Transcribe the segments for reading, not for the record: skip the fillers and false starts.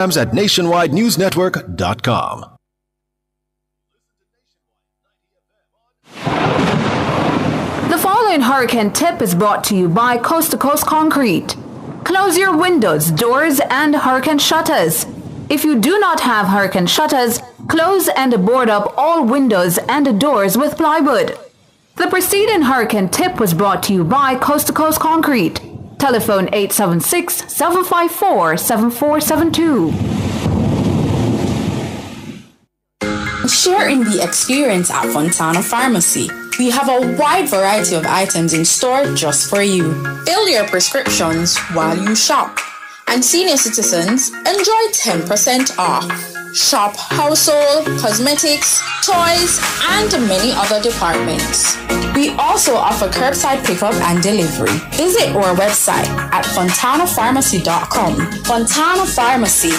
at nationwidenewsnetwork.com. The following hurricane tip is brought to you by Coast to Coast Concrete. Close your windows, doors, and hurricane shutters. If you do not have hurricane shutters, close and board up all windows and doors with plywood. The preceding hurricane tip was brought to you by Coast to Coast Concrete. Telephone 876-754-7472. Sharing the experience at Fontana Pharmacy. We have a wide variety of items in store just for you. Fill your prescriptions while you shop. And senior citizens enjoy 10% off. Shop household, cosmetics, toys, and many other departments. We also offer curbside pickup and delivery. Visit our website at fontanapharmacy.com. Fontana Pharmacy,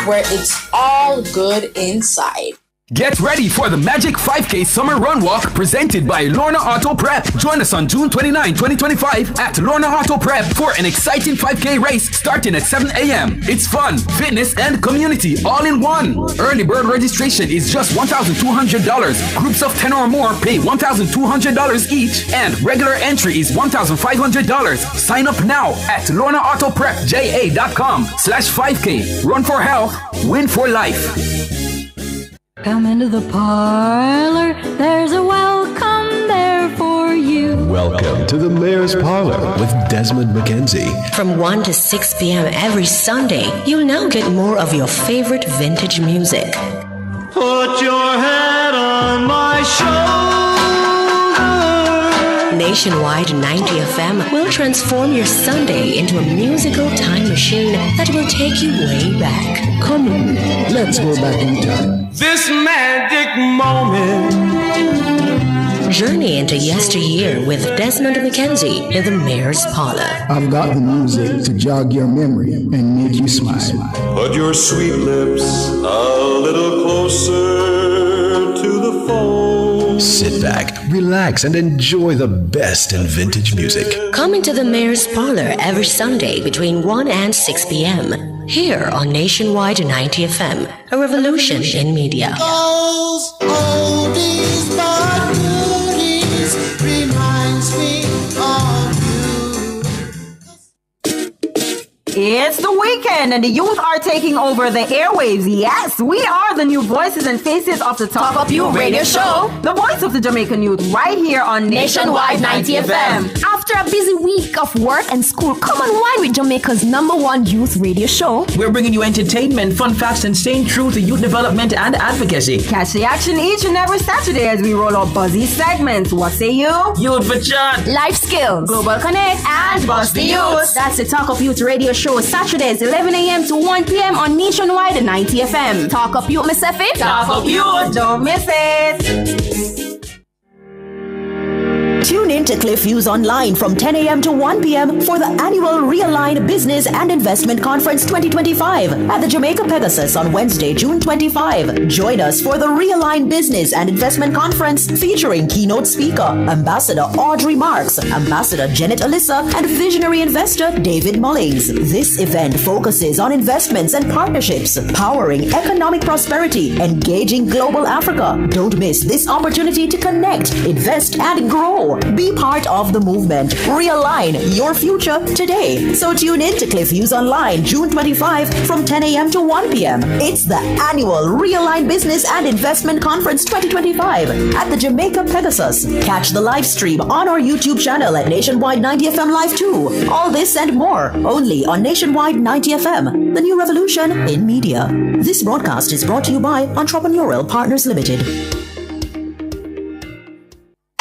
where it's all good inside. Get ready for the Magic 5K Summer Run Walk presented by Lorna Auto Prep. Join us on June 29, 2025 at Lorna Auto Prep for an exciting 5K race starting at 7 a.m. It's fun, fitness, and community all in one. Early bird registration is just $1,200. Groups of 10 or more pay $1,200 each, and regular entry is $1,500. Sign up now at lornaautopprepja.com/5K. Run for health, win for life. Come into the parlor, there's a welcome there for you. Welcome to the Mayor's Parlor with Desmond McKenzie. From 1 to 6 p.m. every Sunday, you'll now get more of your favorite vintage music. Put your head on my shoulder. Nationwide 90 FM will transform your Sunday into a musical time machine that will take you way back. Come on, let's go back in time. This magic moment. Journey into yesteryear with Desmond McKenzie in the Mayor's Parlor. I've got the music to jog your memory and make you smile. Put your sweet lips a little closer to the phone. Sit back, relax, and enjoy the best in vintage music. Come into the Mayor's Parlor every Sunday between 1 and 6 p.m. here on Nationwide 90 FM, a revolution in media. Those oldies but goodies reminds me of you. It's the weekend and the youth are taking over the airwaves. Yes, we are the new voices and faces of the Talk Up You radio show. The voice of the Jamaican youth right here on Nationwide 90 FM. After a busy week of work and school, come and wine with Jamaica's #1 youth radio show. We're bringing you entertainment, fun facts, and staying true to youth development and advocacy. Catch the action each and every Saturday as we roll out buzzy segments. What say you? Youth for chat. Life skills. Global Connect. And Bust the Youth. That's the Talk Up Youth radio show. Saturdays, 11 a.m. to 1 p.m. on Nationwide 90 FM. Talk Up Youth, Miss Effie. Talk Up Youth. Don't miss it. Tune in to Cliff Views Online from 10 a.m. to 1 p.m. for the annual Realign Business and Investment Conference 2025 at the Jamaica Pegasus on Wednesday, June 25. Join us for the Realign Business and Investment Conference featuring keynote speaker, Ambassador Audrey Marks, Ambassador Janet Alyssa, and visionary investor David Mullings. This event focuses on investments and partnerships, powering economic prosperity, engaging global Africa. Don't miss this opportunity to connect, invest, and grow. Be part of the movement. Realign your future today. So tune in to Cliff Views Online June 25 from 10 a.m. to 1 p.m. It's the annual Realign Business and Investment Conference 2025 at the Jamaica Pegasus. Catch the live stream on our YouTube channel at Nationwide 90 FM Live 2. All this and more only on Nationwide 90 FM, the new revolution in media. This broadcast is brought to you by Entrepreneurial Partners Limited.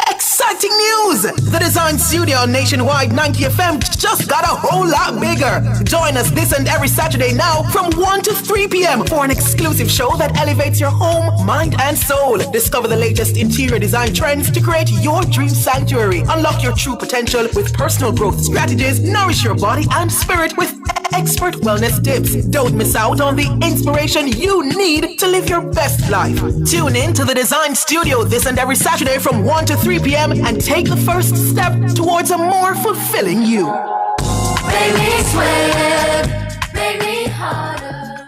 Exciting news! The Design Studio on Nationwide 90 FM just got a whole lot bigger. Join us this and every Saturday now from 1 to 3 p.m. for an exclusive show that elevates your home, mind, and soul. Discover the latest interior design trends to create your dream sanctuary. Unlock your true potential with personal growth strategies. Nourish your body and spirit with expert wellness tips. Don't miss out on the inspiration you need to live your best life. Tune in to the Design Studio this and every Saturday from 1 to 3 p.m. and take the first step towards a more fulfilling you. Make me sweat, make me harder.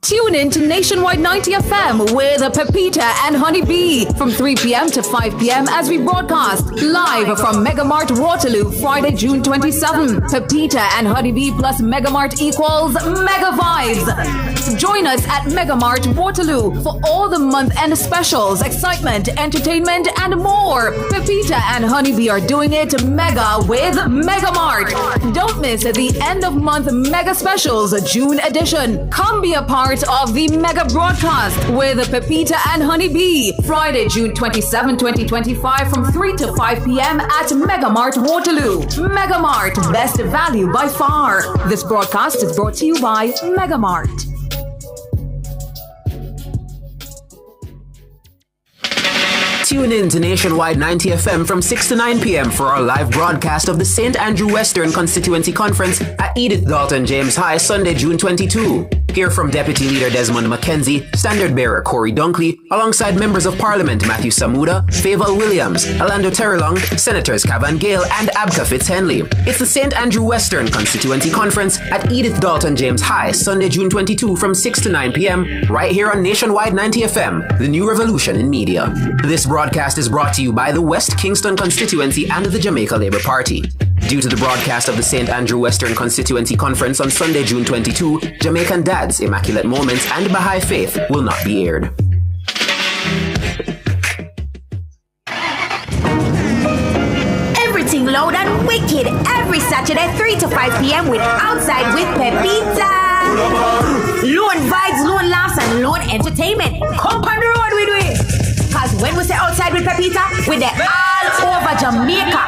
Tune in to Nationwide 90 FM with Pepita and Honey Bee from 3 p.m. to 5 p.m. as we broadcast live from Megamart Waterloo Friday, June 27. Pepita and Honey Bee plus Megamart equals Mega Vibes. Join us at Megamart Waterloo for all the month-end specials, excitement, entertainment, and more. Pepita and Honey Bee are doing it mega with Megamart. Don't miss the end-of-month mega specials, June edition. Come be a part of the mega broadcast with Pepita and Honey Bee, Friday, June 27, 2025 from 3 to 5 p.m. at Megamart Waterloo. Megamart, best value by far. This broadcast is brought to you by Megamart. Tune in to Nationwide 90 FM from 6 to 9 p.m. for our live broadcast of the St. Andrew Western Constituency Conference at Edith Dalton James High, Sunday, June 22. Hear from Deputy Leader Desmond McKenzie, Standard Bearer Corey Dunkley, alongside Members of Parliament Matthew Samuda, Favour Williams, Orlando Terrelong, Senators Cavan Gale and Abka Fitzhenley. It's the St. Andrew Western Constituency Conference at Edith Dalton James High, Sunday, June 22 from 6 to 9 p.m. right here on Nationwide 90 FM, the new revolution in media. This broadcast is brought to you by the West Kingston constituency and the Jamaica Labour Party. Due to the broadcast of the St. Andrew Western Constituency Conference on Sunday, June 22, Jamaican Dads, Immaculate Moments and Baha'i Faith will not be aired. Everything loud and wicked every Saturday 3 to 5 p.m. with Outside with Pepita. Loan vibes, loan laughs and loan entertainment. Come on the road with me. Cause when we say Outside with Pepita, we're there all over Jamaica.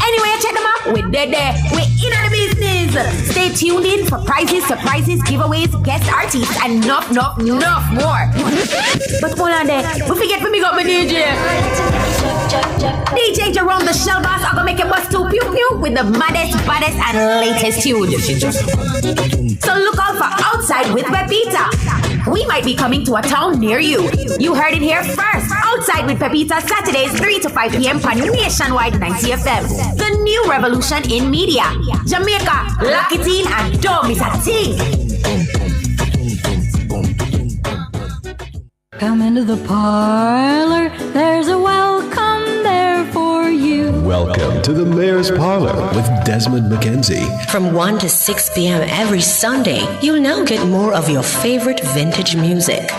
Anyway, check them out. We're there. We're in on the business. Stay tuned in for prizes, surprises, giveaways, guest artists, and enough more. But hold on there. We forget when we got my DJ. DJ Jerome the Shell Boss. I'm gonna make it bust to pew pew with the maddest, baddest, and latest tunes. So look out for Outside with Pepita. We might be coming to a town near you. You heard it here first. Outside with Pepita, Saturdays 3 to 5 p.m. on Nationwide 90 FM. The new revolution in media. Jamaica, lock it in and don't miss a thing. Come into the parlor. There's a welcome there for you. Welcome to the Mayor's Parlor with Desmond McKenzie. From 1 to 6 p.m. every Sunday, you'll now get more of your favorite vintage music.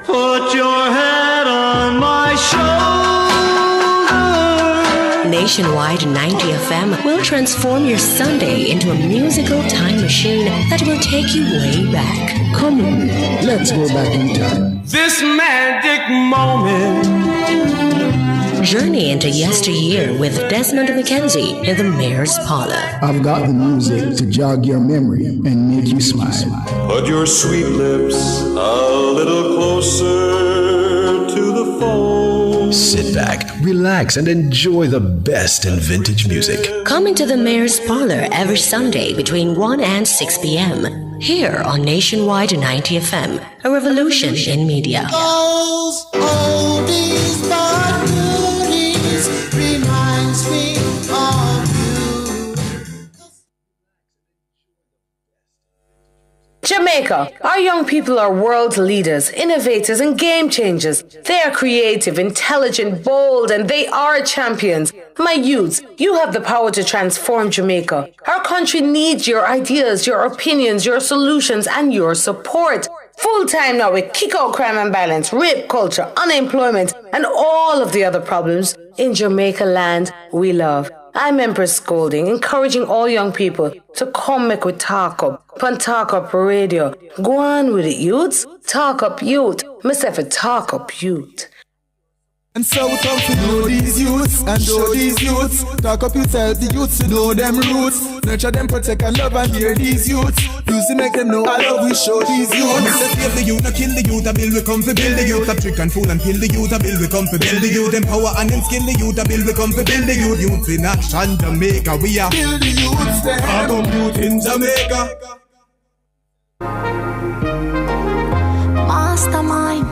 Put your head on my shoulder. Nationwide 90 FM will transform your Sunday into a musical time machine that will take you way back. Come on, let's go back in time. This magic moment. Journey into yesteryear with Desmond McKenzie in the Mayor's Parlor. I've got the music to jog your memory and make you smile. Put your sweet lips a little closer to the phone. Sit back, relax, and enjoy the best in vintage music. Come into the Mayor's Parlor every Sunday between 1 and 6 p.m. here on Nationwide 90 FM, a revolution in media. Those oldies but goodies reminds me of you. Jamaica, our young people are world leaders, innovators, and game changers. They are creative, intelligent, bold, and they are champions. My youths, you have the power to transform Jamaica. Our country needs your ideas, your opinions, your solutions, and your support. Full time now, we kick out crime and violence, rape culture, unemployment, and all of the other problems in Jamaica land we love. I'm Empress Golding, encouraging all young people to come make we talk up. Pan Talk Up Radio. Go on with it, youths. Talk up youth. Myself a talk up youth. And so we come to know these youths and show these youths. Talk up yourself, the youths, to know them roots. Nurture them, protect and love and hear these youths. Use to make them know I love we show these youths. Let's save the youth, not kill the youth. I build we come to build the youth. I trick and fool and kill the youth. I build we come to build the youth. Empower and then skin the youth. I build we come to build the youth. Youths in action, Jamaica. We are build the youths. I come youth in Jamaica. Mastermind.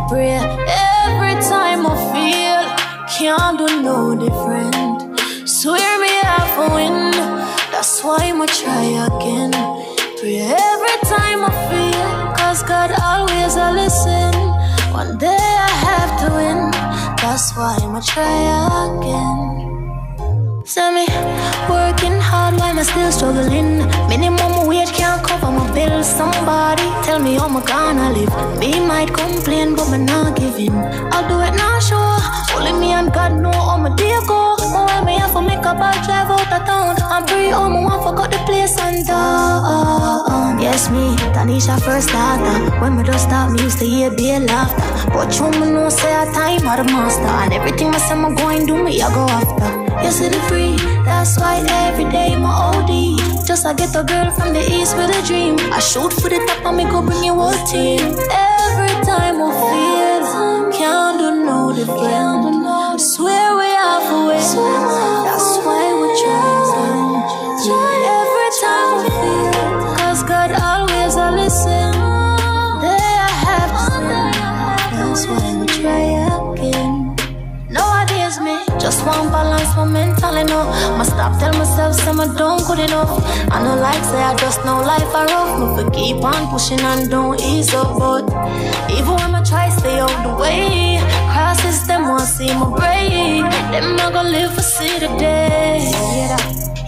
Pray every time I feel, can't do no different. Swear me half a win, that's why I'ma try again. Pray every time I feel, cause God always a listen. One day I have to win, that's why I'ma try again. Send me working hard while I'm still struggling. Minimum wage can't cover my bills. Somebody tell me how I'm gonna live. Me might complain, but me not giving. I'll do it now, sure. Only me and God know how my day go. Oh, when me have to make a bad drive out of town. I'm free, oh, my one forgot the place and down. Yes, me, Tanisha first starter. When me just start, me used to hear their laughter. But you me know say a time of the master. And everything I say I'm going do me, I go after. You see the free, that's why every day my OD. Just I get a girl from the east with a dream. I shoot for the top and me go bring your whole team. Every time I feel, can't do no different. Swear we have a way, that's why we try. Every time I feel, cause God always a listen. There I have to sin, that's why we try again. Nowadays me just want balance my mental, you know. Must stop tell myself some I don't good enough. I know like say I just know life are rough. Me for keep on pushing and don't ease up. But even when I try stay out the way, crosses them want see my break. Them not gonna live for see the day.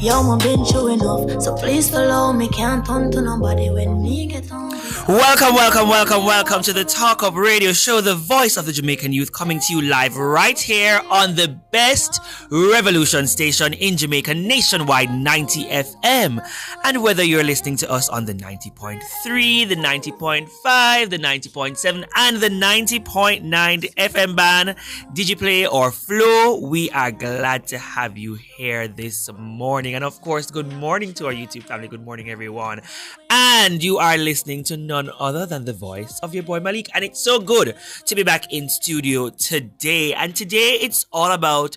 Yo, my been true enough, so please follow me. Can't turn to nobody when me get on. Welcome to the Talk Up Radio Show, the voice of the Jamaican youth, coming to you live right here on the best revolution station in Jamaica, Nationwide 90 FM. And whether you're listening to us on the 90.3, the 90.5, the 90.7, and the 90.9 FM band, Digiplay or Flow, we are glad to have you here this morning. And of course, good morning to our YouTube family. Good morning, everyone. And you are listening to none other than the voice of your boy Malik. And it's so good to be back in studio today. And today it's all about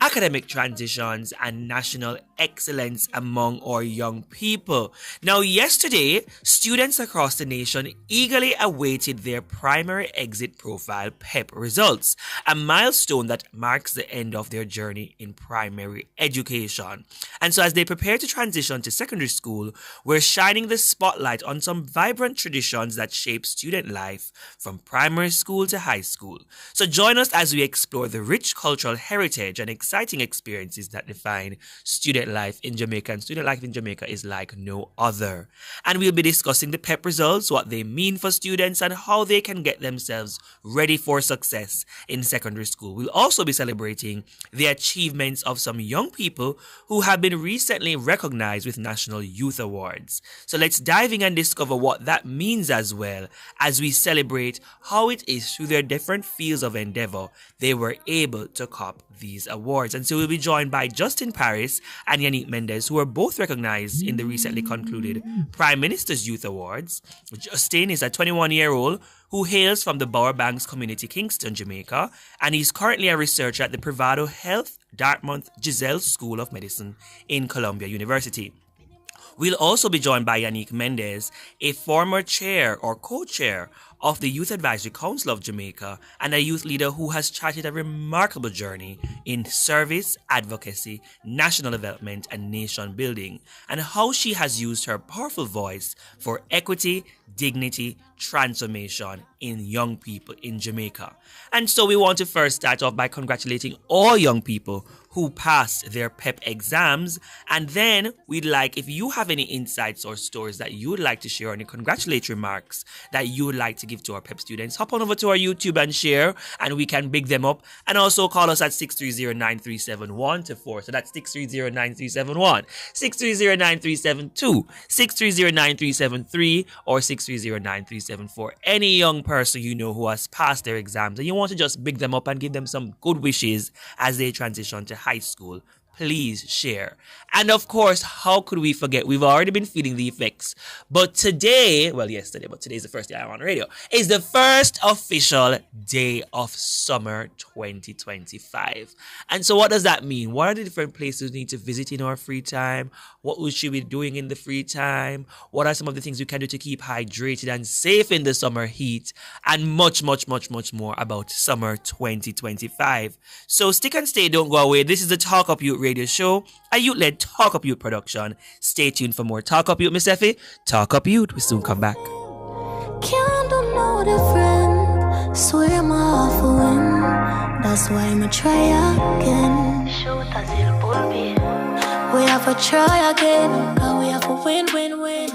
academic transitions and national excellence among our young people. Now, yesterday, students across the nation eagerly awaited their primary exit profile PEP results, a milestone that marks the end of their journey in primary education. And so as they prepare to transition to secondary school, we're shining the spotlight on some vibrant traditions that shape student life from primary school to high school. So join us as we explore the rich cultural heritage and exciting experiences that define student life in Jamaica. And student life in Jamaica is like no other. And we'll be discussing the PEP results, what they mean for students, and how they can get themselves ready for success in secondary school. We'll also be celebrating the achievements of some young people who have been recently recognized with National Youth Awards. So let's dive in and discover what that means as well as we celebrate how it is through their different fields of endeavor they were able to cop these awards. And so we'll be joined by Justin Paris and Yannick Mendez, who are both recognized in the recently concluded Prime Minister's Youth Awards. Justin is a 21-year-old who hails from the Bower Banks community, Kingston, Jamaica, and he's currently a researcher at the Privado Health Dartmouth Giselle School of Medicine in Columbia University. We'll also be joined by Yannick Mendez, a former chair or co-chair of the Youth Advisory Council of Jamaica and a youth leader who has charted a remarkable journey in service, advocacy, national development, and nation building, and how she has used her powerful voice for equity, dignity, transformation in young people in Jamaica. And so we want to first start off by congratulating all young people who passed their PEP exams, and then we'd like, if you have any insights or stories that you would like to share, any congratulatory remarks that you would like to give to our PEP students, hop on over to our YouTube and share, and we can big them up. And also call us at 630-9371-4. So that's 630-9371, 630-9372, 630-9373, or 630-9374. Any young person you know who has passed their exams and you want to just big them up and give them some good wishes as they transition to high school, please share. And of course, how could we forget? We've already been feeling the effects. But today, well, yesterday, but today's the first day I'm on radio, is the first official day of summer 2025. And so what does that mean? What are the different places we need to visit in our free time? What we should be doing in the free time? What are some of the things we can do to keep hydrated and safe in the summer heat? And much, much, much, much more about summer 2025. So stick and stay, don't go away. This is the Talk Up Yout radio show, a youth-led Talk Up Yout production. Stay tuned for more Talk Up Yout, Miss Effie. Talk Up Yout. We soon come back. Can't do no different. Swear my heart for win. That's why I'ma try again. Shoot as il pull me. We have to try again. Cause we have to win, win, win.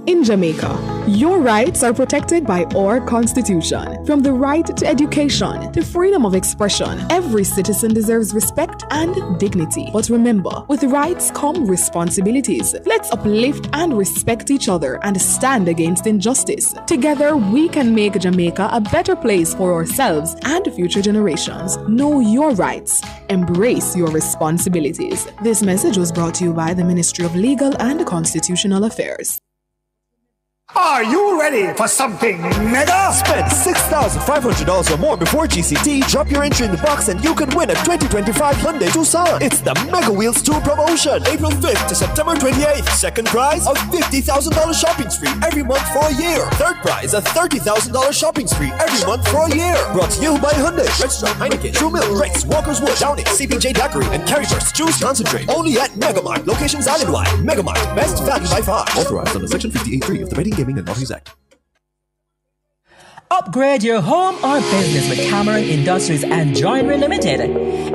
In Jamaica, your rights are protected by our Constitution. From the right to education to freedom of expression, every citizen deserves respect and dignity. But remember, with rights come responsibilities. Let's uplift and respect each other and stand against injustice. Together, we can make Jamaica a better place for ourselves and future generations. Know your rights. Embrace your responsibilities. This message was brought to you by the Ministry of Legal and Constitutional Affairs. Are you ready for something mega? Spend $6,500 or more before GCT, drop your entry in the box and you can win a 2025 Hyundai Tucson. It's the Mega Wheels 2 promotion, April 5th to September 28th. Second prize, a $50,000 shopping spree every month for a year. Third prize, a $30,000 shopping spree every month for a year. Brought to you by Hyundai, Rextra, Heineken, True Milk, Rex, Walker's Wood, Downing, CPJ Daiquiri, and Carryburst Juice Concentrate. Only at Megamart, locations island-wide. Megamart, best value by far. Authorized under Section 58.3 of the Betting, Gaming and Lotteries Act. Upgrade your home or business with Cameron Industries and Joinery Limited.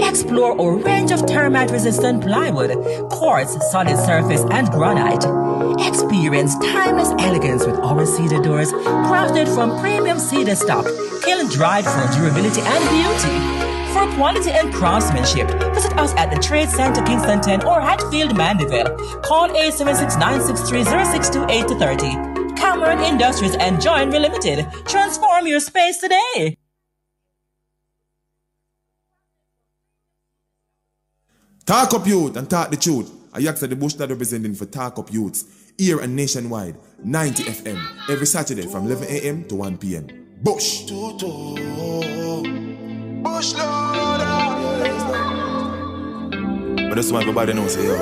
Explore a range of termite-resistant plywood, quartz, solid surface, and granite. Experience timeless elegance with our cedar doors, crafted from premium cedar stock, kiln-dried for durability and beauty. For quality and craftsmanship, visit us at the Trade Center Kingston 10 or Hatfield Mandeville. Call 876-963-0628-30. Cameron Industries and Joinery Limited. Transform your space today. Talk Up Youth and talk the truth. I ask the Bush that representing for Talk Up Youths here and nationwide, 90 FM, every Saturday from 11 a.m. to 1 p.m. Bush. Bush Lord. But that's why everybody knows, say, yo,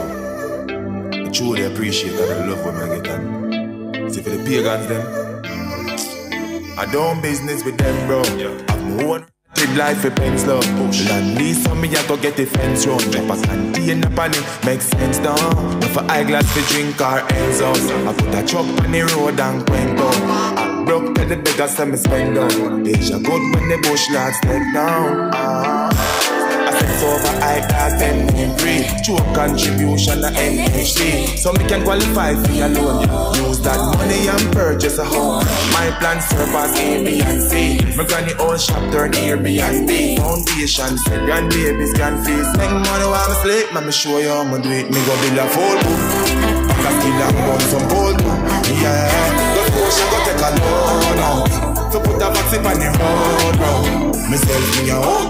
I truly appreciate that I love when I get done. See, for the pagans, them, I don't business with them, bro. I've my own life for pens, love. Land lease on me, I go get the fence round. Drop a canteen up on it, makes sense, down. If a eyeglass for drink or ends out, I put a truck on the road and went down. I broke to the beggars and me spend down. Asia good when the bush lads step down. Sense over eyeglass and free. True contribution to NHD. So me can qualify for your loan. Use that money and purchase a home. My plan surpass A, B, and C. My granny own shop turn Airbnb. Foundation said grandbabies can feast. Make money while I sleep. Let me show you how I do it. Me go build a full book. I still have gun some gold. Yeah. Go push and go take a loan out. So put a vaccine on the road, bro. Myself in your own.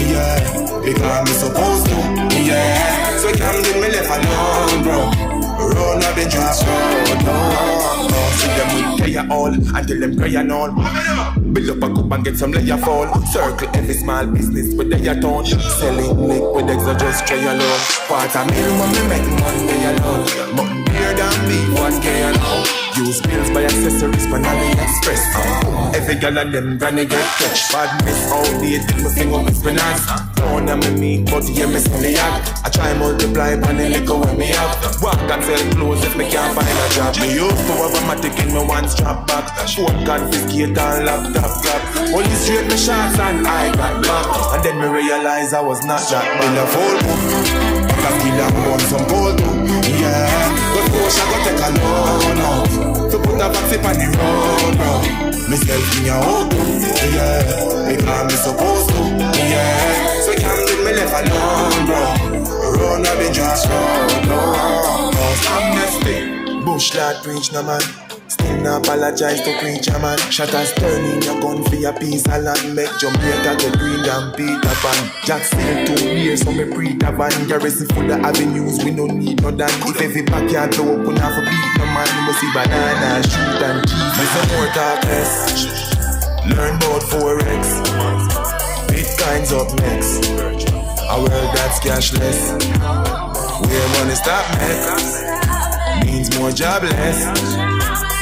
Yeah. Because I'm supposed to, yeah. So can't leave me left alone, bro. Run up the drop road, no. See them with prayer all until them prayer on. Build up a cup and get some layer fall. Circle every small business with their tone. Selling liquid eggs or just try alone. $250,000 when me make money alone. Mutton beer than beef, 1K alone. Use bills by accessories for AliExpress. Every girl of them gonna get catch. Badness outdated, me finger with finance. Don't have me meat, but yeah, me sell the yard. I try multiply on the liquor when me have. Walk and sell clothes if me can't find a job. Me used to have a matic in me one strap back. Phone confiscate and laptop grab. Only straight me shots and I got back. And then me realize I was not that bad. In a full book, I still have on some gold too. Yeah, but push I go take a loan out. So put a vaccine on the road, bro. Myself in your own, yeah. Because I'm supposed to, yeah. So you can't leave me left alone, bro. Run up the just road, no. Amnesty, bush lad preach no man. Still apologize to preacher man. Shatters turning your gun for your piece of land. Make Jamaica get green than Peter Pan. Jack still 2 years so me pre-tab van. Garrison full of avenues, we no need no dan. If every backyard door open half a beat, no man, we see banana, shoot and cheese. Listen more talk less. Learn about Forex. Bitcoins up next. A world that's cashless. Where money stop make means more jobless.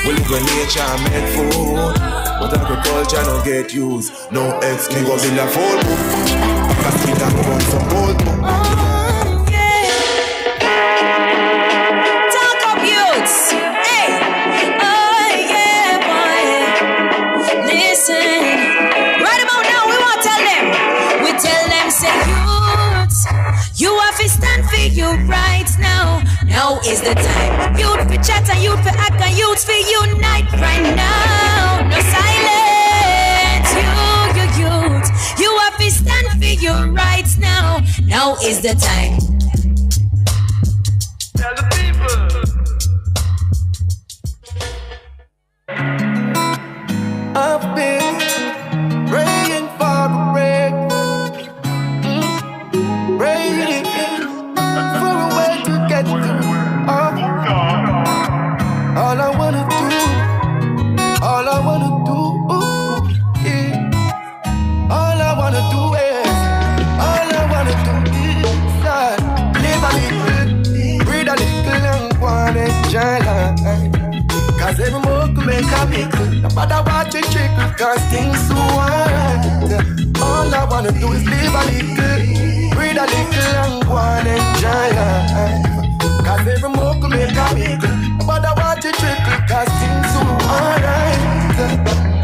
We live in nature and make food, but agriculture no get used. No X, me go build a full book. Cause we can run some gold. Talk up youths. Hey. Oh yeah, boy. Listen. Right about now we want to tell them. We tell them say youths, you have to stand for your rights now. Now is the time. Youth for chat and youth for act and youth for unite right now. No silence. You youth. You have to stand for your rights now. Now is the time. Tell the people. I've been praying for a break. Praying for a way to get through. All I wanna do, all I wanna do, yeah. All I wanna do is live a little, breathe a little, and wanna enjoy life. Cause every move can make a pickle. No matter what you trickle, cause things so hard. All I wanna do is live a little, breathe a little, and wanna enjoy life. Cause every move can make a pickle. No matter what you trickle, cause things so alright.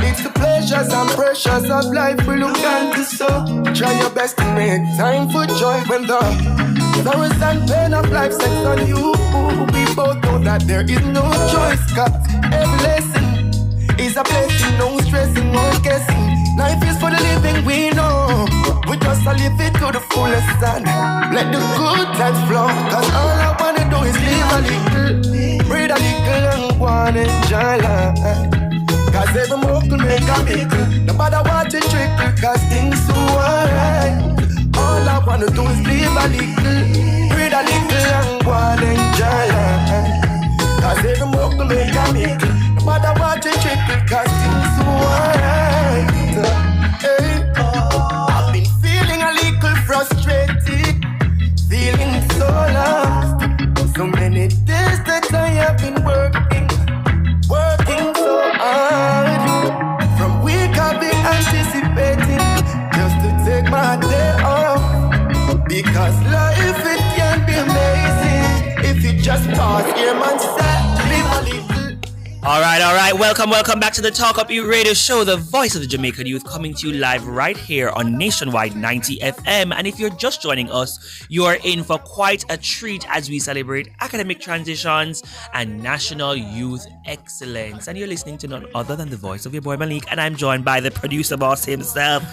It's the pleasures and pressures of life we look down to so. Try your best to make time for joy when the sorrows and pain of life sets on you. We both know that there is no choice. Cause every lesson is a blessing. No stressing, no guessing. Life is for the living, we know. We just a live it to the fullest and let the good times flow. Cause all I wanna do is live a little, breathe a little, and wanna enjoy life. Cause every move can make a pickle. No matter what you trickle, cause things so alright. All I wanna do is live a little, breathe a little, and wanna enjoy life. Cause every move can make a pickle. No matter what you trickle, cause things so alright. Hey, I've been feeling a little frustrated, feeling so lost. So many days that I have been working so hard. From week I've been anticipating just to take my day off. Because life it can be amazing if you just pause here and say, live a little. All right. Welcome back to the Talk Up Youth Radio Show, the voice of the Jamaican youth, coming to you live right here on Nationwide 90 FM. And if you're just joining us, you are in for quite a treat as we celebrate academic transitions and national youth excellence. And you're listening to none other than the voice of your boy Malik, and I'm joined by the producer boss himself,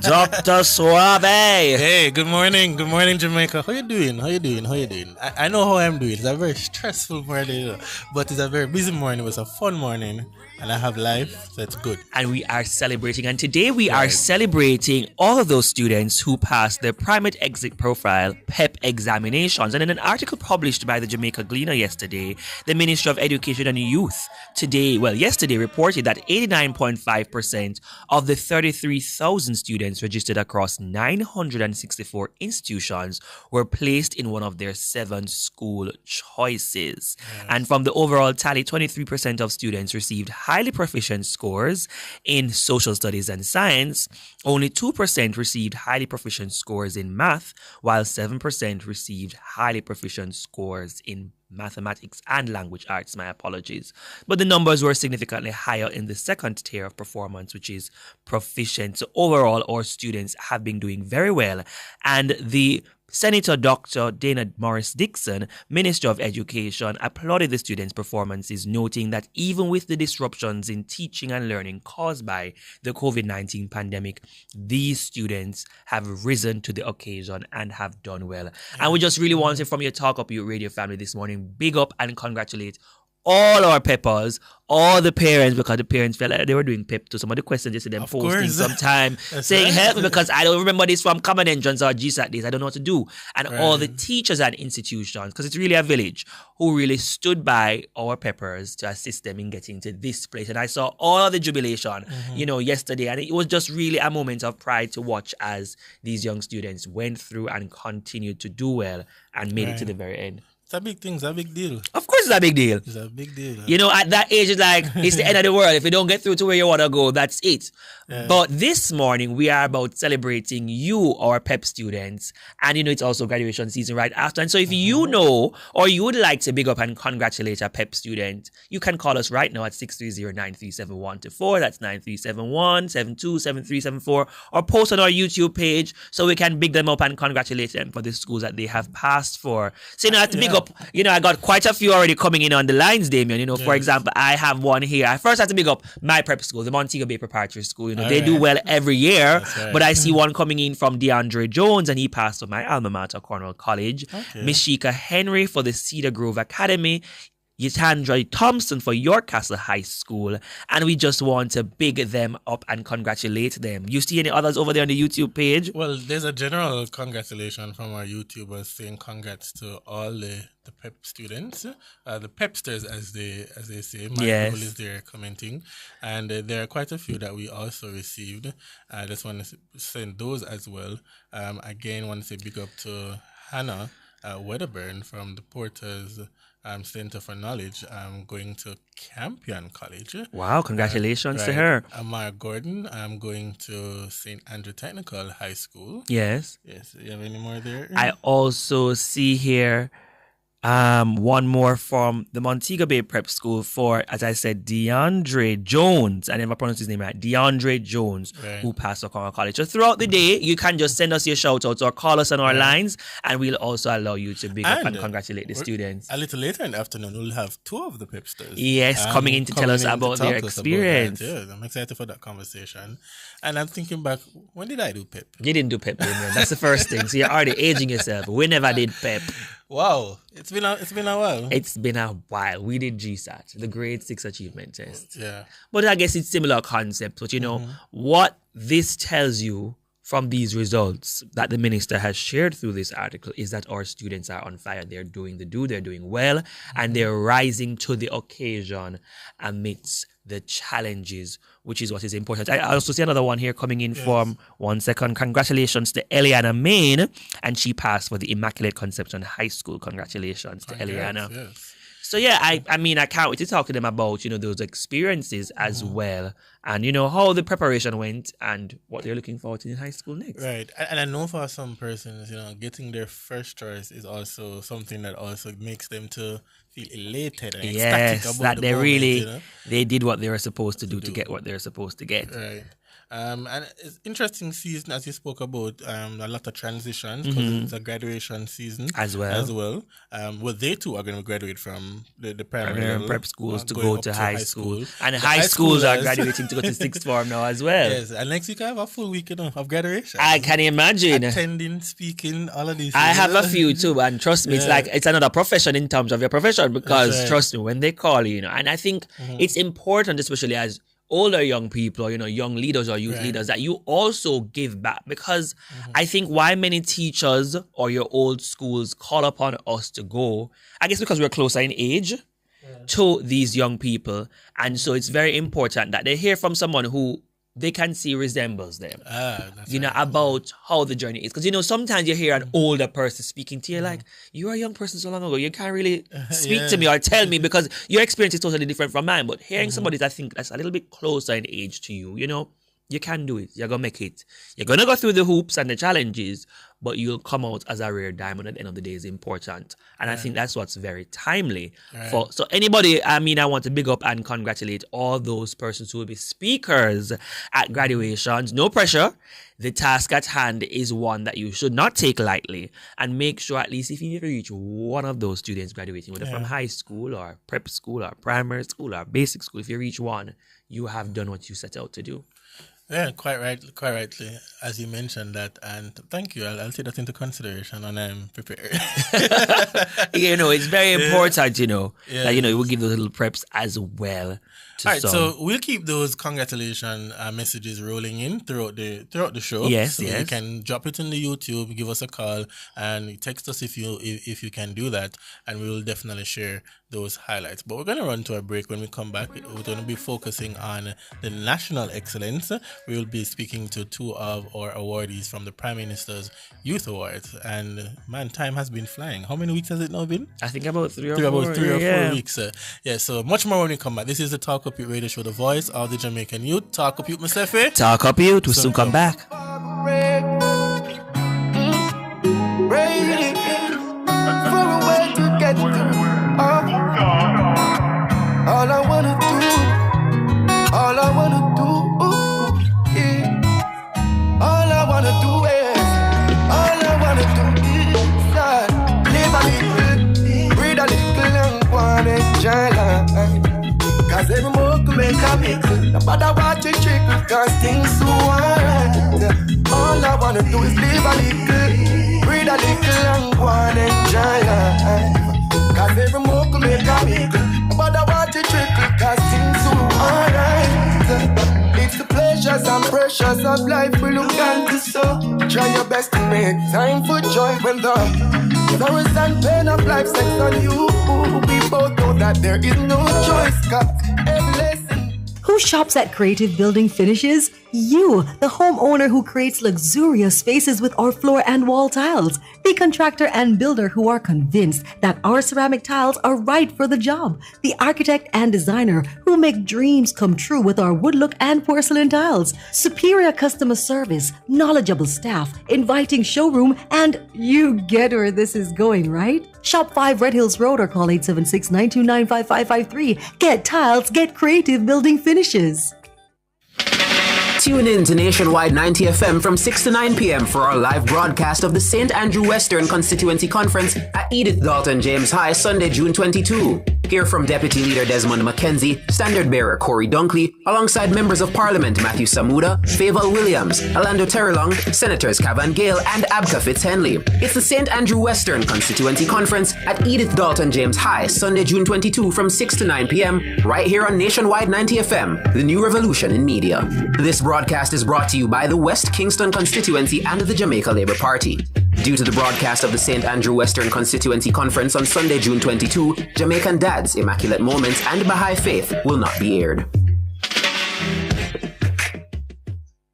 Dr. Suave. Hey, good morning, Jamaica. How you doing? I know how I'm doing. It's a very stressful morning, but it's a very busy morning. It was a fun morning, and I have life, so it's good. And we are celebrating, and today we are celebrating all of those students who passed their Primate Exit Profile PEP examinations. And in an article published by the Jamaica Gleaner yesterday, the Ministry of Education and Youth yesterday reported that 89.5% of the 33,000 students registered across 964 institutions were placed in one of their 7 school choices. Yes. And from the overall tally, 23% of students received highly proficient scores in social studies and science. Only 2% received highly proficient scores in math, while 7% received highly proficient scores in mathematics and language arts. My apologies. But the numbers were significantly higher in the second tier of performance, which is proficient. So overall, our students have been doing very well. And the Senator Dr. Dana Morris Dixon, Minister of Education, applauded the students' performances, noting that even with the disruptions in teaching and learning caused by the COVID-19 pandemic, these students have risen to the occasion and have done well. And we just really wanted from your Talk Up Your Radio family this morning, big up and congratulate all our peppers, all the parents, because the parents felt like they were doing pep to some of the questions yesterday, them posting sometime saying, help me, because I don't remember this from Common Entrance or GSAT days. I don't know what to do. And all the teachers and institutions, because it's really a village, who really stood by our peppers to assist them in getting to this place. And I saw all of the jubilation, yesterday. And it was just really a moment of pride to watch as these young students went through and continued to do well and made it to the very end. It's a big thing. It's a big deal. Of course it's a big deal. It's a big deal. At that age, it's like, it's the end of the world. If you don't get through to where you want to go, that's it. Yeah. But this morning, we are about celebrating you, our PEP students. And, it's also graduation season right after. And so if you know, or you would like to big up and congratulate a PEP student, you can call us right now at 630-937124. That's 9371-727374. Or post on our YouTube page so we can big them up and congratulate them for the schools that they have passed for. So, I have to big up, I got quite a few already coming in on the lines, Damien. For example, I have one here. I first have to big up my prep school, the Montego Bay Preparatory School. They do well every year. But I see one coming in from DeAndre Jones, and he passed on my alma mater, Cornwall College. Miss Sheikah Henry for the Cedar Grove Academy. Yatandra Thompson for York Castle High School, and we just want to big them up and congratulate them. You see any others over there on the YouTube page? Well, there's a general congratulation from our YouTubers saying congrats to all the PEP students, the PEPsters as they say. Michael is there commenting, and there are quite a few that we also received. I just want to send those as well. Again, want to say big up to Hannah Wedderburn from the Porters Center for Knowledge, going to Campion College. Wow, congratulations to her. Amara Gordon, I'm going to St. Andrew Technical High School. Yes. You have any more there? I also see here one more from the Montego Bay Prep School for, as I said, DeAndre Jones. I never pronounced his name right. DeAndre Jones, who passed Cornwall College. So throughout the day, you can just send us your shout outs or call us on our lines, and we'll also allow you to big up and congratulate the students. A little later in the afternoon, we'll have two of the Pepsters. Yes, coming in to tell us about their experience. I'm excited for that conversation. And I'm thinking back, when did I do PEP? You didn't do PEP, man. That's the first thing. So you're already aging yourself. We never did PEP. Wow, it's been a while. It's been a while. We did GSAT, the Grade 6 Achievement Test. Yeah. But I guess it's similar concept. But what this tells you from these results that the minister has shared through this article is that our students are on fire. They're doing they're doing well, and they're rising to the occasion amidst the challenges, which is what is important. I also see another one here coming in from 1 second. Congratulations to Eliana Main, and she passed for the Immaculate Conception High School. Congratulations to Eliana. Yes. So I can't wait to talk to them about, those experiences as well, and how the preparation went and what they're looking forward to in high school next. Right. And I know for some persons, getting their first choice is also something that also makes them to feel elated and ecstatic about that the they moment, really they did what they were supposed to do to get what they're supposed to get. Right. And it's interesting season, as you spoke about, a lot of transitions because it's a graduation season as well. Well, they too are going to graduate from the primary level, prep schools to go to high school. And high schools are graduating to go to sixth form now as well. Yes, and next week I have a full week of graduation. I can imagine. Attending, speaking, all of these things. I have a few too, and trust me, it's another profession in terms of your profession, because trust me, when they call you, and I think it's important, especially as older young people, or young leaders or youth leaders, that you also give back, because I think why many teachers or your old schools call upon us to go, I guess because we're closer in age to these young people, and so it's very important that they hear from someone who they can see resembles them, about how the journey is. Because, sometimes you hear an older person speaking to you like, you were a young person so long ago, you can't really speak to me or tell me because your experience is totally different from mine. But hearing somebody, I think, that's a little bit closer in age to you, you can do it. You're going to make it. You're going to go through the hoops and the challenges, but you'll come out as a rare diamond at the end of the day is important. And I think that's what's very timely. So anybody, I want to big up and congratulate all those persons who will be speakers at graduations. No pressure. The task at hand is one that you should not take lightly, and make sure at least if you reach one of those students graduating, whether from high school or prep school or primary school or basic school, if you reach one, you have done what you set out to do. Yeah, quite rightly, as you mentioned that, and thank you. I'll take that into consideration, and I'm prepared. It's very important, that we give those little preps as well. All right, so we'll keep those congratulations messages rolling in throughout the show. Yes, so you can drop it in the YouTube, give us a call, and text us if you can do that, and we will definitely share those highlights. But we're going to run to a break. When we come back, we're going to be focusing on the national excellence. We will be speaking to two of our awardees from the Prime Minister's Youth Awards, and man, time has been flying. How many weeks has it now been? I think about three or 4 weeks. So much more when we come back. This is the Talk Up Youth radio show, the voice of the Jamaican youth. Talk Up Youth, Mustafa. Talk Up Youth. We'll soon come back. All I wanna do, yeah. All I wanna do is live a little, breathe a little, and go and enjoy life. Cause every more can make a mickle. No matter what you trickle, cause things so alright. All I wanna do is live a little, breathe a little, and go and enjoy life. Cause every more can make a mickle. No matter what you trickle, cause things so alright. It's the pleasures and pressures of life we look into, so try your best to make time for joy when the sorrows and pain of life sex on you. We both know that there is no choice, cause every lesson. Who shops at Creative Building Finishes? You, the homeowner who creates luxurious spaces with our floor and wall tiles. The contractor and builder who are convinced that our ceramic tiles are right for the job. The architect and designer who make dreams come true with our wood look and porcelain tiles. Superior customer service, knowledgeable staff, inviting showroom, and you get where this is going, right? Shop 5 Red Hills Road or call 876-929-5553. Get tiles, get Creative Building Finishes. Tune in to Nationwide 90 FM from 6 to 9 p.m. for our live broadcast of the St. Andrew Western Constituency Conference at Edith Dalton James High, Sunday, June 22. Hear from Deputy Leader Desmond McKenzie, Standard Bearer Corey Dunkley, alongside Members of Parliament Matthew Samuda, Favour Williams, Orlando Terrelong, Senators Cavan Gale, and Abka Fitzhenley. It's the St. Andrew Western Constituency Conference at Edith Dalton James High, Sunday, June 22 from 6 to 9 p.m. right here on Nationwide 90 FM, the new revolution in media. This broadcast is brought to you by the West Kingston Constituency and the Jamaica Labour Party. Due to the broadcast of the St. Andrew Western Constituency Conference on Sunday, June 22, Jamaican Dads, Immaculate Moments, and Baha'i Faith will not be aired.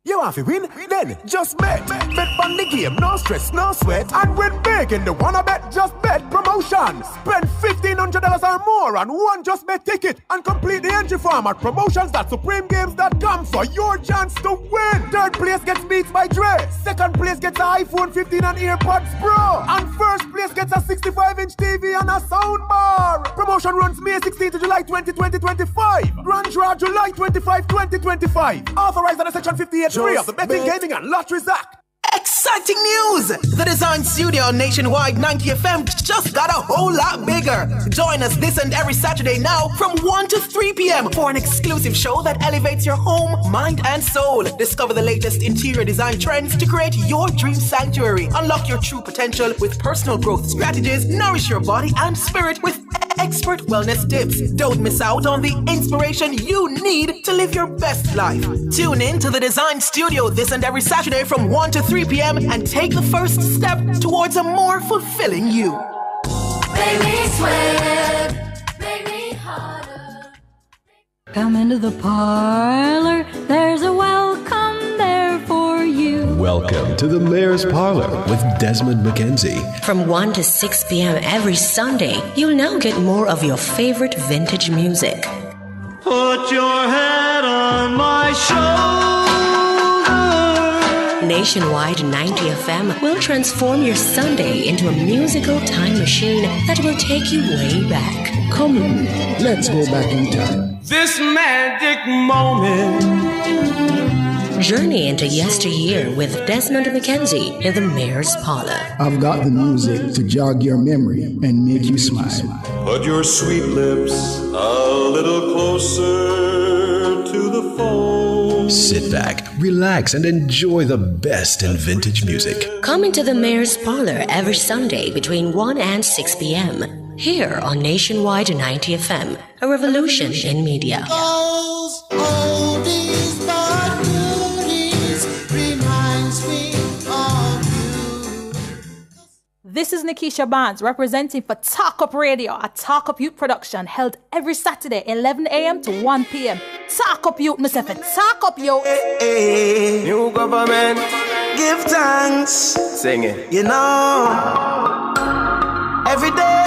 You want to win? Then just bet. Bet on the game, no stress, no sweat. And win big in the Wanna Bet Just Bet promotion. Spend $1,500 or more on one Just Bet ticket and complete the entry form at promotions.supremegames.com for your chance to win. Third place gets Beats by Dre. Second place gets an iPhone 15 and AirPods Pro. And first place gets a 65-inch TV and a soundbar. Promotion runs May 16 to July 20, 2025. Grand draw July 25, 2025. Authorized under Section 58 of the Betting, Gaming and Lotteries Act. Exciting news! The Design Studio on Nationwide 90 FM just got a whole lot bigger. Join us this and every Saturday now from 1 to 3 p.m. for an exclusive show that elevates your home, mind, and soul. Discover the latest interior design trends to create your dream sanctuary. Unlock your true potential with personal growth strategies. Nourish your body and spirit with expert wellness tips. Don't miss out on the inspiration you need to live your best life. Tune in to the Design Studio this and every Saturday from 1 to 3 p.m. and take the first step towards a more fulfilling you. Make me sweat, make me harder. Come into the parlor, there's a welcome there for you. Welcome to the Mayor's Parlor with Desmond McKenzie. From 1 to 6 p.m. every Sunday, you'll now get more of your favorite vintage music. Put your head on my shoulder. Nationwide 90 FM will transform your Sunday into a musical time machine that will take you way back. Come on, let's go back in time. This magic moment. Journey into yesteryear with Desmond McKenzie in the Mayor's Parlor. I've got the music to jog your memory and make you smile. Put your sweet lips a little closer to the phone. Sit back, relax, and enjoy the best in vintage music. Come into the Mayor's Parlor every Sunday between 1 and 6 p.m. Here on Nationwide 90 FM, a revolution in media. Those oldies but goodies reminds me of you. This is Nikisha Barnes representing for Talk Up Radio, a Talk Up Youth production held every Saturday 11 a.m. to 1 p.m. Talk Up Youth, Mr. Talk Up Youth. Hey, new government, give thanks. Sing it. You know, every day.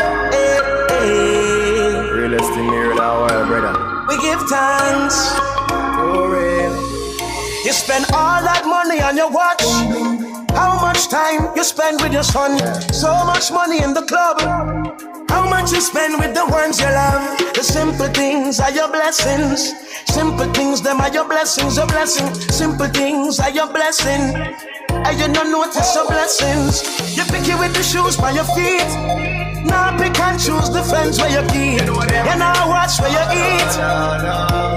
Realest thing here now, brother. We give thanks. For real. You spend all that money on your watch. How much time you spend with your son? So much money in the club. How much you spend with the ones you love? The simple things are your blessings. Simple things, them are your blessings, a blessing. Simple things are your blessing. And you don't notice your blessings. You pick it with the shoes by your feet. Now pick and choose the friends where you keep. You now watch where you eat.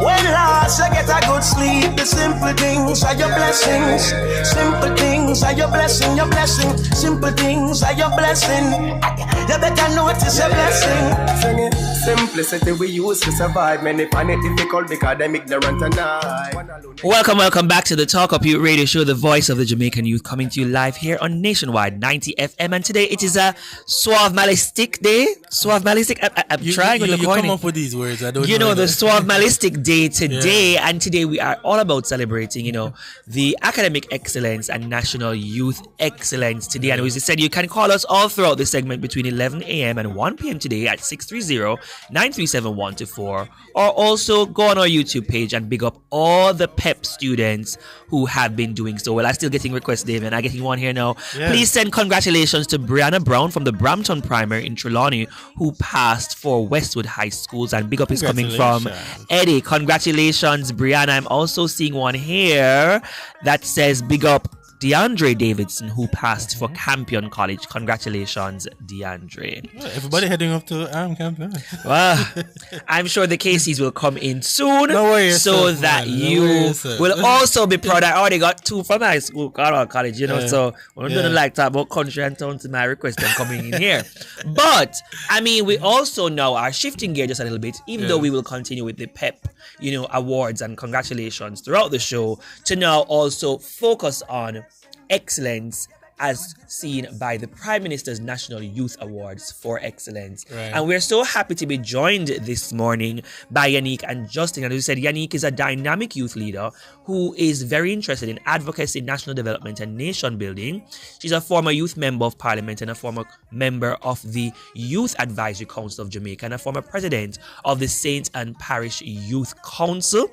When last you get a good sleep. The simple things are your blessings. Simple things are your blessing, your blessing. Simple things are your blessing. You better notice your blessing. Sing it. Simplicity we use to survive. Many find it difficult because they're ignorant and Welcome back to the Talk Up Youth Radio Show, the voice of the Jamaican youth, coming to you live here on Nationwide 90 FM. And today it is a Suave Malistic Day. Suave Malistic. I'm trying with the corny. You come up with these words. I don't know. You know the Suave Malistic Day today, yeah. And today we are all about celebrating, the academic excellence and national youth excellence today. And as we said, you can call us all throughout the segment between 11 a.m. and 1 p.m. today at 630-937-124, or also go on our YouTube page and big up all the PEP students who have been doing so well. I'm still getting requests, David. I'm getting one here now. Yeah. Please send congratulations to Brianna Brown from the Brampton Primary in Trelawney, who passed for Westwood High Schools, and big up is coming from Eddie. Congratulations, Brianna. I'm also seeing one here that says big up DeAndre Davidson, who passed for Campion College. Congratulations, DeAndre. Well, everybody heading up to Campion. Well, I'm sure the Caseys will come in soon, so that you will also be proud. I already got 2 from high school, college, so we're going to like talk about country and town to my request and coming in here. But, I mean, we also now are shifting gear just a little bit, even though we will continue with the PEP, awards and congratulations throughout the show, to now also focus on excellence as seen by the Prime Minister's National Youth Awards for Excellence. Right. And we're so happy to be joined this morning by Yannick and Justin. And as we said, Yannick is a dynamic youth leader who is very interested in advocacy, national development, and nation building. She's a former youth member of Parliament and a former member of the Youth Advisory Council of Jamaica and a former president of the Saint and Parish Youth Council.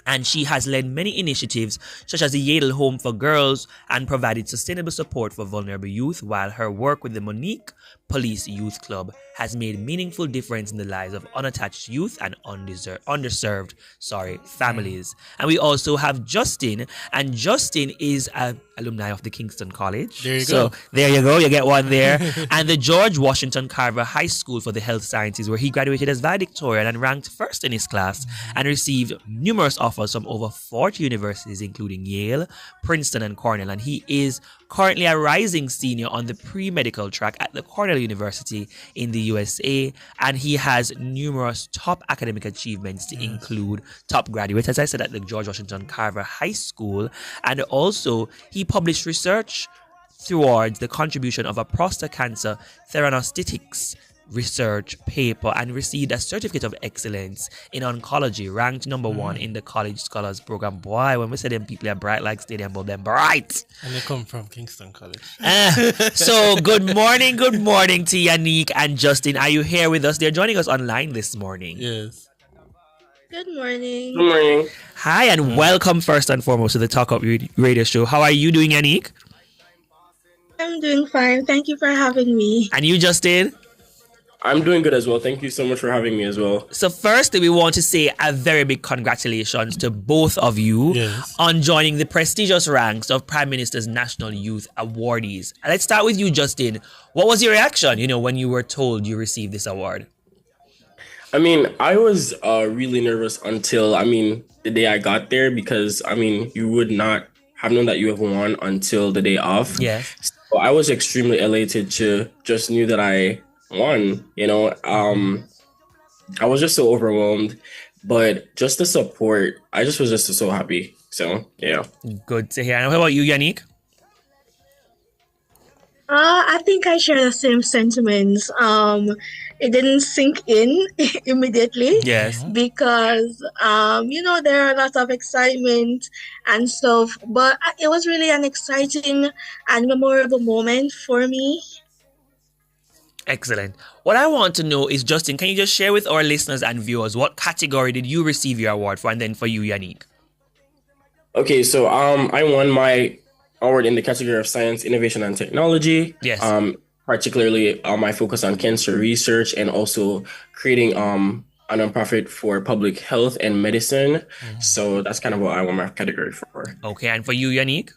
And she has led many initiatives, such as the Yadel Home for Girls, and provided sustainable support for vulnerable youth, while her work with the Monique Police Youth Club has made meaningful difference in the lives of unattached youth and underserved families. And we also have Justin, and Justin is an alumni of the Kingston College. There you go. There you go, you get one there. And the George Washington Carver High School for the Health Sciences, where he graduated as valedictorian and ranked first in his class, and received numerous offers from over 40 universities, including Yale, Princeton, and Cornell. And he is currently a rising senior on the pre-medical track at the Cornell University in the USA, and he has numerous top academic achievements to include top graduate, as I said, at the George Washington Carver High School, and also he published research towards the contribution of a prostate cancer theranostics research paper and received a certificate of excellence in oncology, ranked number 1 in the College Scholars Program. Boy, when we say them people are bright like stadium, but they're bright. And they come from Kingston College. So good morning to Yannick and Justin. Are you here with us? They're joining us online this morning. Yes. Good morning. Good morning. Hi, and welcome first and foremost to the Talk Up Radio Show. How are you doing, Yannick? I'm doing fine. Thank you for having me. And you, Justin? I'm doing good as well. Thank you so much for having me as well. So firstly, we want to say a very big congratulations to both of you on joining the prestigious ranks of Prime Minister's National Youth Awardees. And let's start with you, Justin. What was your reaction, when you were told you received this award? I mean, I was really nervous until, the day I got there because, you would not have known that you have won until the day off. Yes. So I was extremely elated to just knew that I won, I was just so overwhelmed, but just the support, I just was just so happy. So, yeah. Good to hear. And what about you, Yannick? I think I share the same sentiments. It didn't sink in immediately. Yes. Because, there are a lot of excitement and stuff, but it was really an exciting and memorable moment for me. Excellent. What I want to know is, Justin, can you just share with our listeners and viewers what category did you receive your award for, and then for you, Yannick? Okay, so I won my award in the category of science, innovation, and technology. Yes. Particularly, I focus on cancer research and also creating a nonprofit for public health and medicine. So that's kind of what I won my category for. Okay, and for you, Yannick?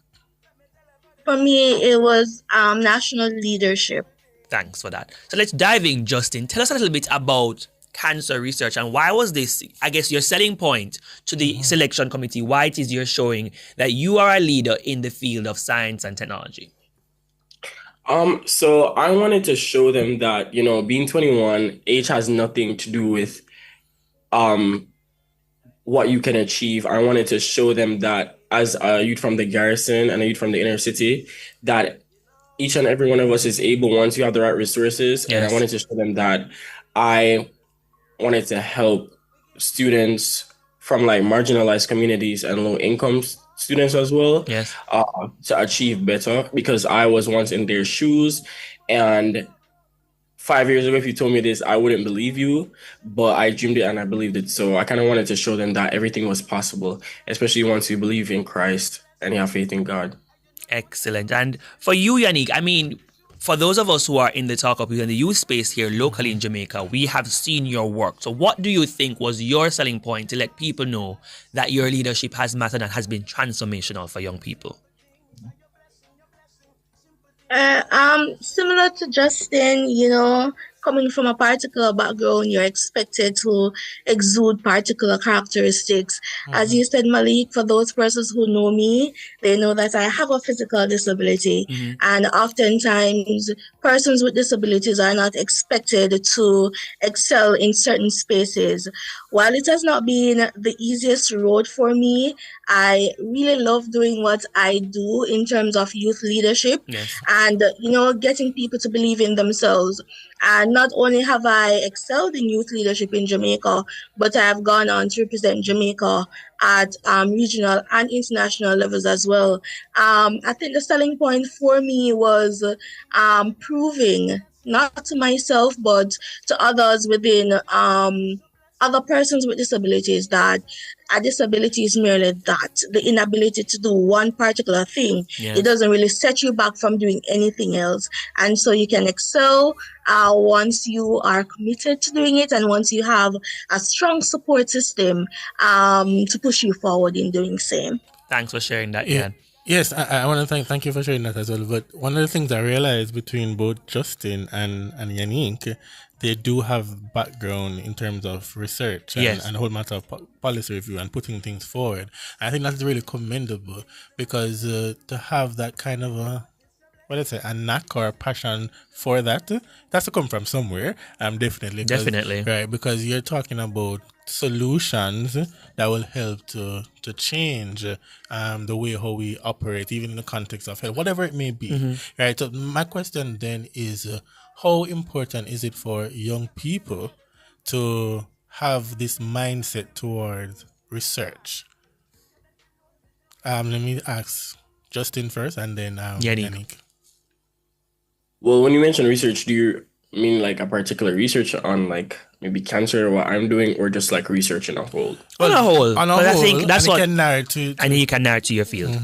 For me, it was national leadership. Thanks for that. So let's dive in, Justin. Tell us a little bit about cancer research and why was this, I guess, your selling point to the selection committee? Why it is you're showing that you are a leader in the field of science and technology? So I wanted to show them that, being 21, age has nothing to do with what you can achieve. I wanted to show them that as a youth from the garrison and a youth from the inner city, that each and every one of us is able once you have the right resources. Yes. And I wanted to show them that I wanted to help students from like marginalized communities and low income students as well. Yes. To achieve better, because I was once in their shoes. And 5 years ago, if you told me this, I wouldn't believe you, but I dreamed it and I believed it. So I kind of wanted to show them that everything was possible, especially once you believe in Christ and you have faith in God. Excellent. And for you, Yannick, for those of us who are in the Talk Up Youth and the youth space here locally in Jamaica, we have seen your work. So what do you think was your selling point to let people know that your leadership has mattered and has been transformational for young people? Similar to Justin, coming from a particular background, you're expected to exude particular characteristics. As you said, Malik, for those persons who know me, they know that I have a physical disability. And oftentimes, persons with disabilities are not expected to excel in certain spaces. While it has not been the easiest road for me, I really love doing what I do in terms of youth leadership. Yes. And, getting people to believe in themselves. And not only have I excelled in youth leadership in Jamaica, but I have gone on to represent Jamaica at regional and international levels as well. I think the selling point for me was proving, not to myself, but to others within other persons with disabilities, that a disability is merely that, the inability to do one particular thing. Yes. It doesn't really set you back from doing anything else. And so you can excel once you are committed to doing it and once you have a strong support system to push you forward in doing same. Thanks for sharing that, Yeah. Ian. Yes, I want to thank you for sharing that as well. But one of the things I realized between both Justin and Yannick, they do have background in terms of research and, Yes. and the whole matter of policy review and putting things forward. I think that's really commendable because to have that kind of a knack or a passion for that, that's to come from somewhere. Definitely. Definitely. Right, because you're talking about solutions that will help to change the way how we operate, even in the context of health, whatever it may be. Right. So my question then is, how important is it for young people to have this mindset towards research? Let me ask Justin first, and then Yannick. Well, when you mention research, do you mean like a particular research on like maybe cancer or what I'm doing, or just like research in a whole? On a whole. I think that's what. Can narrow to, and you can narrow to your field.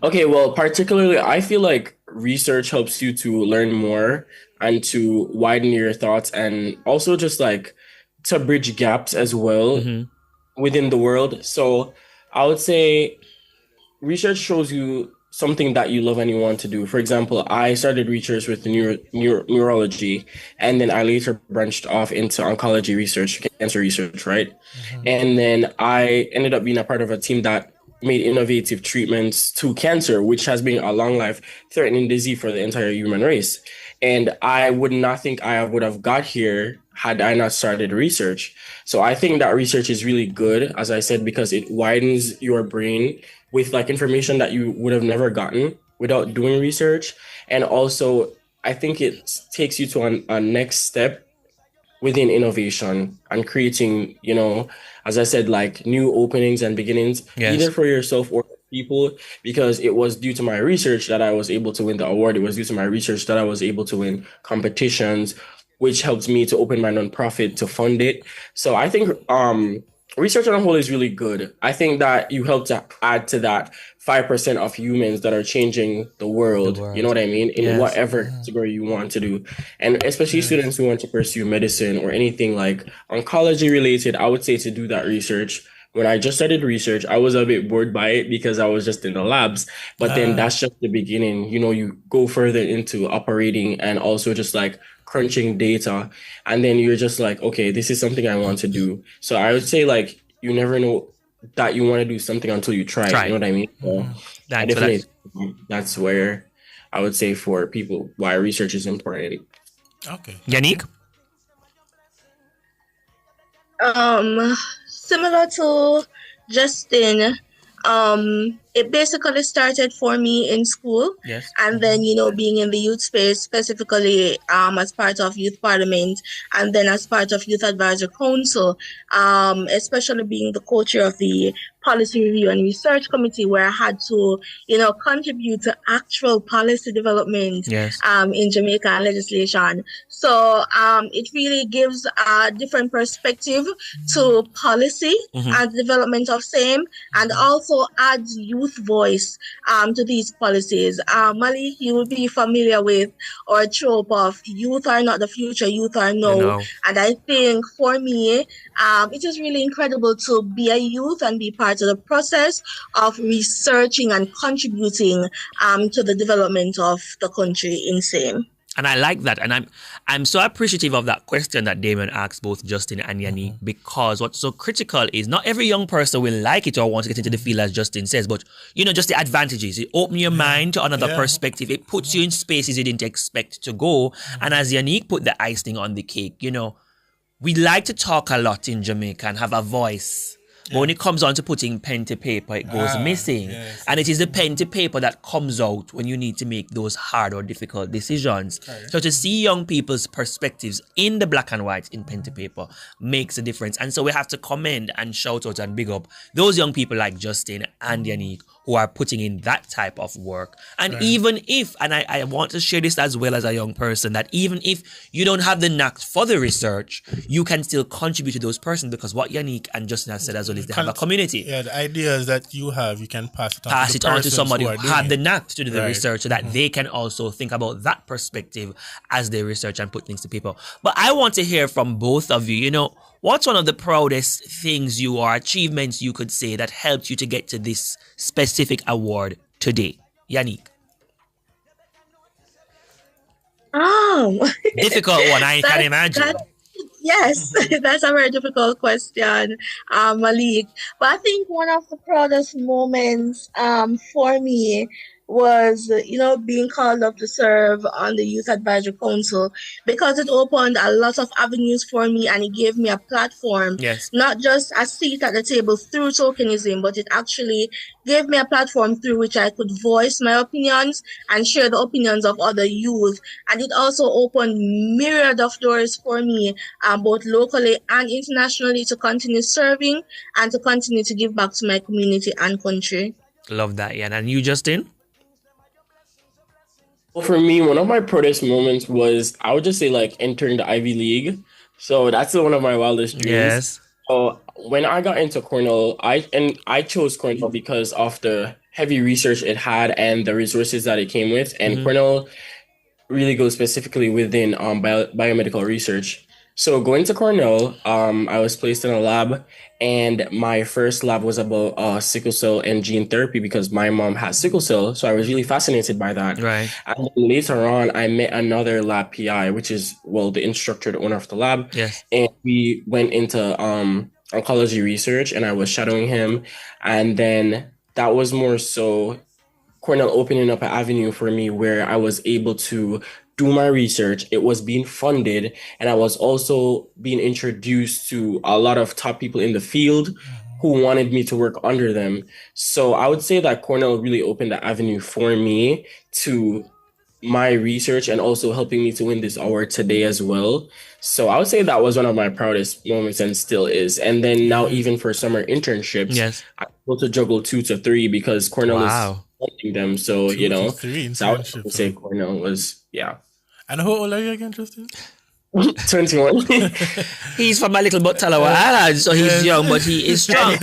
Okay, well, particularly, I feel like research helps you to learn more and to widen your thoughts, and also just like to bridge gaps as well within the world. So I would say research shows you something that you love and you want to do. For example, I started research with neurology, and then I later branched off into oncology research, cancer research, right? And then I ended up being a part of a team that made innovative treatments to cancer, which has been a long life threatening disease for the entire human race. And I would not think I would have got here had I not started research. So I think that research is really good, as I said, because it widens your brain with like information that you would have never gotten without doing research. And also, I think it takes you to a next step within innovation and creating, as I said, like new openings and beginnings, either for yourself or people, because it was due to my research that I was able to win the award. It was due to my research that I was able to win competitions, which helped me to open my nonprofit to fund it. So I think research on a whole is really good. I think that you help to add to that 5% of humans that are changing the world. You know what I mean? In whatever category you want to do. And especially students who want to pursue medicine or anything like oncology related, I would say to do that research. When I just started research, I was a bit bored by it because I was just in the labs. But then that's just the beginning. You go further into operating and also just like crunching data. And then you're just like, okay, this is something I want to do. So I would say like, you never know that you want to do something until you try. You know what I mean? So that's where I would say for people why research is important. Okay. Yannick? Similar to Justin, it basically started for me in school. Yes. And then, being in the youth space, specifically as part of Youth Parliament and then as part of Youth Advisory Council, especially being the co-chair of the Policy Review and Research Committee, where I had to, contribute to actual policy development in Jamaican legislation. So it really gives a different perspective to policy and development of same, and also adds youth voice to these policies. Malik, you will be familiar with our trope of youth are not the future, youth are now. And I think for me, it is really incredible to be a youth and be part of the process of researching and contributing to the development of the country in same. And I like that. And I'm so appreciative of that question that Damon asked both Justin and Yannick, because what's so critical is not every young person will like it or want to get into the field, as Justin says, but, just the advantages. It opens your mind to another perspective. It puts you in spaces you didn't expect to go. And as Yannick put the icing on the cake, we like to talk a lot in Jamaica and have a voice. But when it comes on to putting pen to paper, it goes missing. And it is the pen to paper that comes out when you need to make those hard or difficult decisions. So to see young people's perspectives in the black and white in pen to paper makes a difference. And so we have to commend and shout out and big up those young people like Justin and Yannick who are putting in that type of work. And even if, and I want to share this as well as a young person, that even if you don't have the knack for the research, you can still contribute to those persons, because what Yannick and Justin have said as well is they have a community. Yeah, the ideas that you have, you can pass it on to somebody who have the knack to do the research, so that they can also think about that perspective as they research and put things to paper. But I want to hear from both of you, what's one of the proudest things or achievements you could say that helped you to get to this specific award today? Yannick. Difficult one, I can imagine. Yes, that's a very difficult question, Malik. But I think one of the proudest moments for me was, being called up to serve on the Youth Advisory Council, because it opened a lot of avenues for me and it gave me a platform, not just a seat at the table through tokenism, but it actually gave me a platform through which I could voice my opinions and share the opinions of other youth. And it also opened myriad of doors for me, both locally and internationally, to continue serving and to continue to give back to my community and country. Love that, Yan. And you, Justin? Well, for me, one of my proudest moments was, I would just say, like, entering the Ivy League. So that's one of my wildest dreams. Yes. So when I got into Cornell, I chose Cornell because of the heavy research it had and the resources that it came with. And Cornell really goes specifically within biomedical research. So going to Cornell, I was placed in a lab, and my first lab was about sickle cell and gene therapy because my mom has sickle cell. So I was really fascinated by that. Right. And then later on, I met another lab PI, which is, well, the instructor, the owner of the lab. Yes. And we went into oncology research, and I was shadowing him. And then that was more so Cornell opening up an avenue for me where I was able to do my research. It was being funded, and I was also being introduced to a lot of top people in the field who wanted me to work under them. So I would say that Cornell really opened the avenue for me to my research and also helping me to win this award today as well. So I would say that was one of my proudest moments and still is. And then now even for summer internships, yes, I'm able to juggle 2 to 3 because Cornell Wow. is funding them. So, 2 you to know, 3 so I would internships, say Cornell was, yeah. And how old are you again, Justin? 21. He's from a little but Talawa Island, so he's young, but he is strong.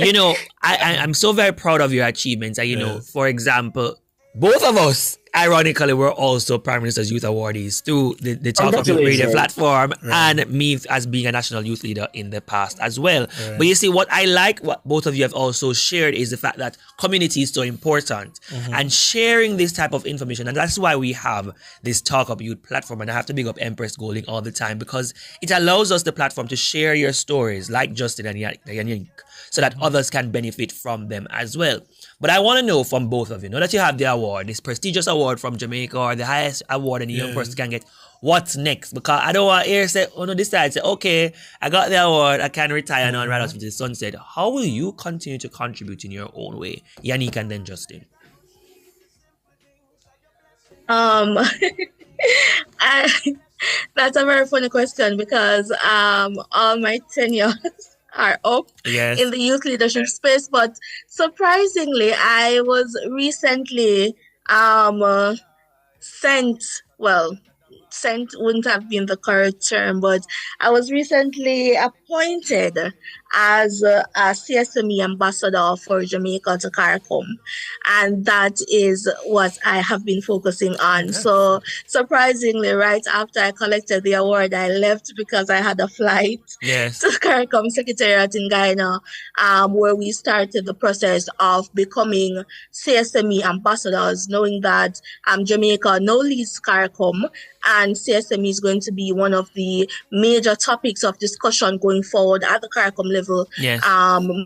You know, I'm so very proud of your achievements. And, you know, for example, both of us, ironically, were also Prime Minister's Youth Awardees through the Talk Up Youth Radio platform, and me as being a national youth leader in the past as well. Right. But you see, what I like, what both of you have also shared, is the fact that community is so important, and sharing this type of information. And that's why we have this Talk Up Youth platform. And I have to big up Empress Golding all the time, because it allows us the platform to share your stories like Justin and Yannick, so that others can benefit from them as well. But I want to know from both of you, now that you have the award, this prestigious award from Jamaica, or the highest award any young person can get, what's next? Because I don't want to hear say, oh no, this side say, okay, I got the award, I can retire now and ride out with the sunset. How will you continue to contribute in your own way? Yannick and then Justin. That's a very funny question because all my tenures are up in the youth leadership space, but surprisingly, I was recently sent wouldn't have been the correct term, but I was recently appointed as a CSME ambassador for Jamaica to CARICOM, and that is what I have been focusing on. So surprisingly, right after I collected the award, I left because I had a flight to CARICOM Secretariat in Guyana, where we started the process of becoming CSME ambassadors, knowing that Jamaica now leads CARICOM, and CSME is going to be one of the major topics of discussion going forward at the CARICOM level.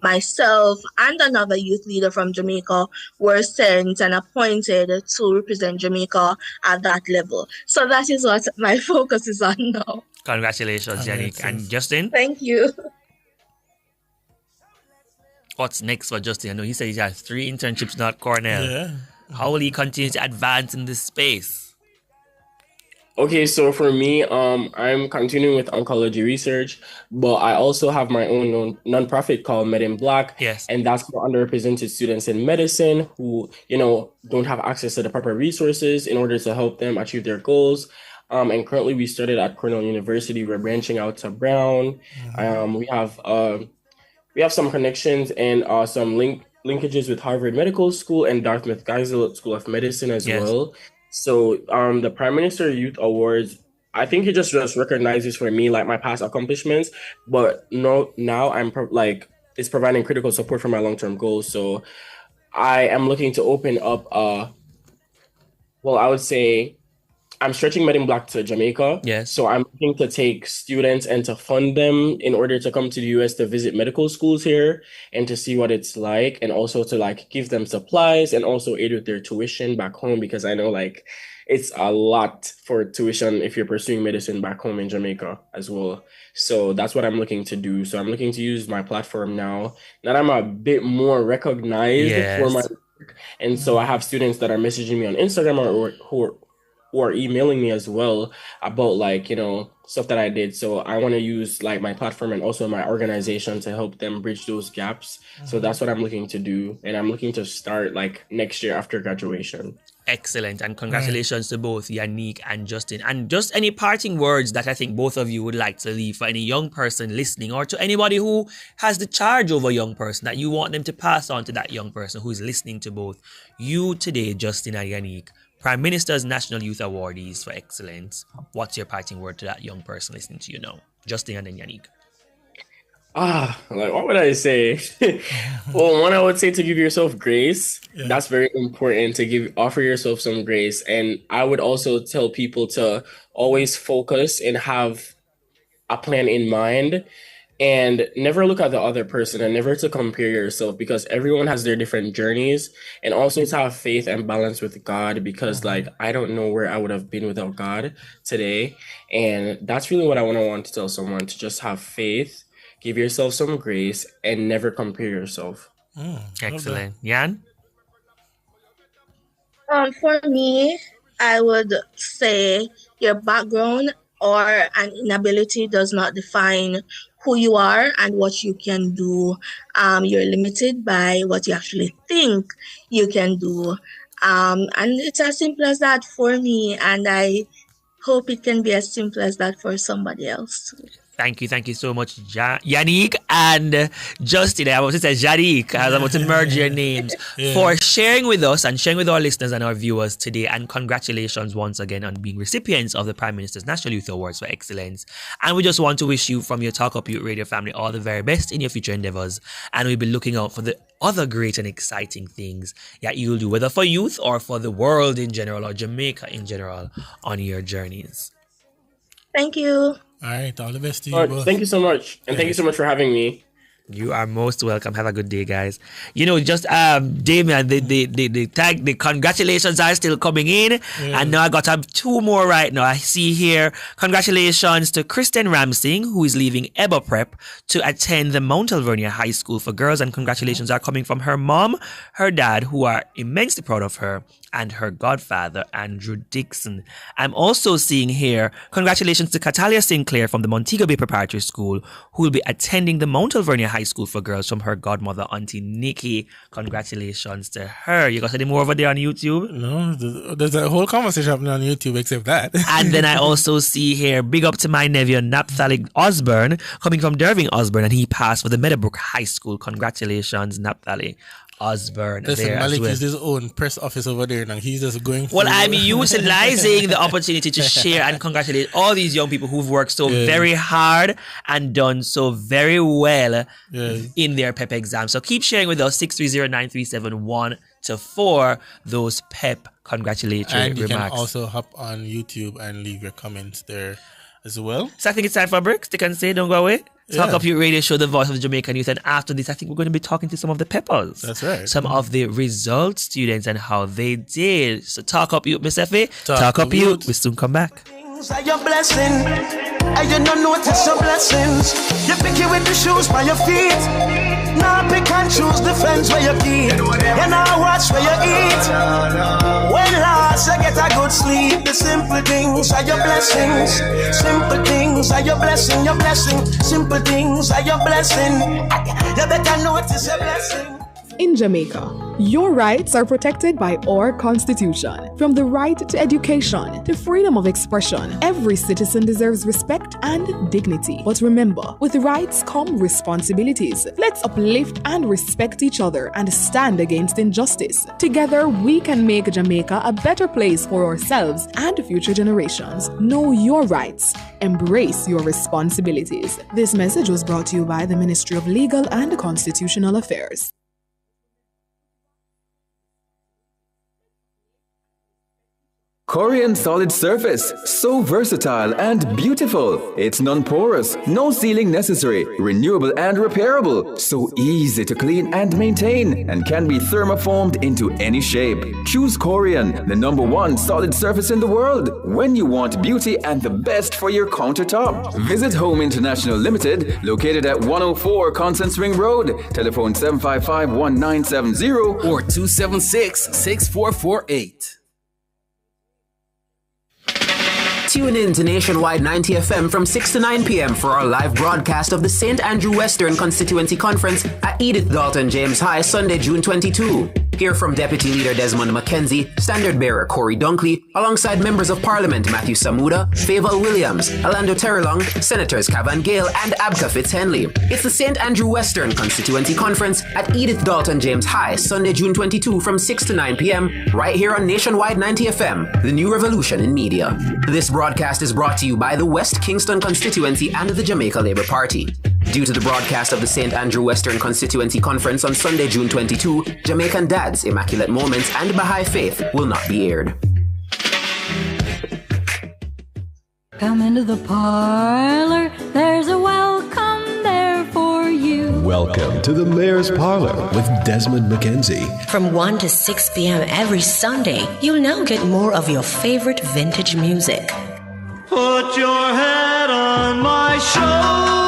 Myself and another youth leader from Jamaica were sent and appointed to represent Jamaica at that level. So that is what my focus is on now. Congratulations, Yannick. And Justin? Thank you. What's next for Justin? I know he said he has 3 internships now at Cornell. How will he continue to advance in this space? Okay, so for me, I'm continuing with oncology research, but I also have my own nonprofit called Med in Black. And that's for underrepresented students in medicine who, you know, don't have access to the proper resources in order to help them achieve their goals. And currently we started at Cornell University. We're branching out to Brown. We have some connections and some linkages with Harvard Medical School and Dartmouth Geisel School of Medicine as well. So the Prime Minister Youth Awards, I think it just recognizes for me like my past accomplishments, but now I'm it's providing critical support for my long-term goals. So I am looking to open up I would say I'm stretching Med in Black to Jamaica. So I'm looking to take students and to fund them in order to come to the US to visit medical schools here and to see what it's like, and also to like give them supplies and also aid with their tuition back home, because I know like it's a lot for tuition if you're pursuing medicine back home in Jamaica as well. So that's what I'm looking to do. So I'm looking to use my platform now that I'm a bit more recognized for my work. And so I have students that are messaging me on Instagram who are emailing me as well about like, you know, stuff that I did. So I want to use like my platform and also my organization to help them bridge those gaps. So that's what I'm looking to do. And I'm looking to start like next year after graduation. Excellent. And congratulations to both Yannick and Justin. And just any parting words that I think both of you would like to leave for any young person listening, or to anybody who has the charge over a young person that you want them to pass on to that young person who is listening to both you today, Justin and Yannick. Prime Minister's National Youth Awardees for Excellence, what's your parting word to that young person listening to you now? Justin and then Yannick. What would I say? Well, one, I would say to give yourself grace. Yeah. That's very important, to offer yourself some grace. And I would also tell people to always focus and have a plan in mind, and never look at the other person, and never to compare yourself, because everyone has their different journeys. And also to have faith and balance with God, because I don't know where I would have been without God today. And that's really what I want to tell someone, to just have faith, give yourself some grace, and never compare yourself. Excellent. Yan? For me, I would say your background or an inability does not define who you are and what you can do. You're limited by what you actually think you can do. And it's as simple as that for me, and I hope it can be as simple as that for somebody else too. Thank you so much, Yannick and Justin. I was to say Yannick. I was about to merge your names for sharing with us and sharing with our listeners and our viewers today. And congratulations once again on being recipients of the Prime Minister's National Youth Awards for Excellence. And we just want to wish you, from your Talk Up Youth Radio family, all the very best in your future endeavors. And we'll be looking out for the other great and exciting things that you'll do, whether for youth or for the world in general or Jamaica in general, on your journeys. Thank you. All right, all the best to you both. Thank you so much. And thank you so much for having me. You are most welcome. Have a good day, guys. Just Damien, the congratulations are still coming in. And now I got two more right now. I see here, congratulations to Kristen Ramsing, who is leaving EBA Prep to attend the Mount Alvernia High School for Girls. And congratulations are coming from her mom, her dad, who are immensely proud of her, and her godfather, Andrew Dixon. I'm also seeing here, congratulations to Catalia Sinclair from the Montego Bay Preparatory School, who will be attending the Mount Alvernia High School for Girls, from her godmother, Auntie Nikki. Congratulations to her. You got any more over there on YouTube? No, there's a whole conversation happening on YouTube except that. And then I also see here, big up to my nephew, Naphtali Osborne, coming from Derving Osborne, and he passed for the Meadowbrook High School. Congratulations, Naphtali Osborne. Listen, Malik is his own press office over there now. He's just going Well, I'm utilizing the opportunity to share and congratulate all these young people who've worked so very hard and done so very well in their PEP exam. So keep sharing with us, 630-9371 to 4 those PEP congratulatory and you remarks. Can also hop on YouTube and leave your comments there as well. So I think it's time for a break. Stick and say, don't go away. Talk Up Youth Radio Show, the voice of the Jamaican youth. And after this, I think we're going to be talking to some of the peppers. That's right. Some of the result students and how they did. So Talk Up Youth, Miss Effie. Talk Up Youth. We soon come back. Are your blessing, and you don't notice your blessings. You pick it with the shoes by your feet. Now pick and choose the friends where you keep. You now watch where you eat. When last you get a good sleep. The simple things are your blessings. Simple things are your blessing, your blessing. Simple things are your blessing. You better notice your blessing. In Jamaica, your rights are protected by our Constitution. From the right to education to freedom of expression, every citizen deserves respect and dignity. But remember, with rights come responsibilities. Let's uplift and respect each other and stand against injustice. Together, we can make Jamaica a better place for ourselves and future generations. Know your rights. Embrace your responsibilities. This message was brought to you by the Ministry of Legal and Constitutional Affairs. Corian Solid Surface, so versatile and beautiful. It's non-porous, no sealing necessary, renewable and repairable, so easy to clean and maintain, and can be thermoformed into any shape. Choose Corian, the #1 solid surface in the world, when you want beauty and the best for your countertop. Visit Home International Limited, located at 104 Constant Spring Road. Telephone 755-1970 or 276-6448. Tune in to Nationwide 90 FM from 6 to 9 p.m. for our live broadcast of the St. Andrew Western Constituency Conference at Edith Dalton James High, Sunday, June 22. Hear from Deputy Leader Desmond McKenzie, Standard Bearer Corey Dunkley, alongside Members of Parliament Matthew Samuda, Favour Williams, Orlando Terrelong, Senators Cavan Gale and Abka Fitzhenley. It's the St. Andrew Western Constituency Conference at Edith Dalton James High, Sunday, June 22 from 6 to 9 p.m. right here on Nationwide 90 FM, the new revolution in media. This broadcast is brought to you by the West Kingston Constituency and the Jamaica Labour Party. Due to the broadcast of the St. Andrew Western Constituency Conference on Sunday, June 22, Jamaican Dads, Immaculate Moments and Baha'i Faith will not be aired. Come into the parlor, there's a welcome there for you. Welcome to the Mayor's Parlor with Desmond McKenzie. From 1 to 6 p.m. every Sunday, you'll now get more of your favorite vintage music. Put your head on my shoulder.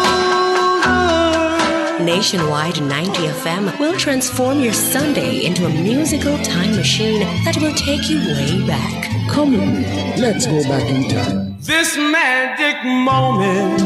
Nationwide 90 FM will transform your Sunday into a musical time machine that will take you way back. Come with me. Let's go back in time. This magic moment.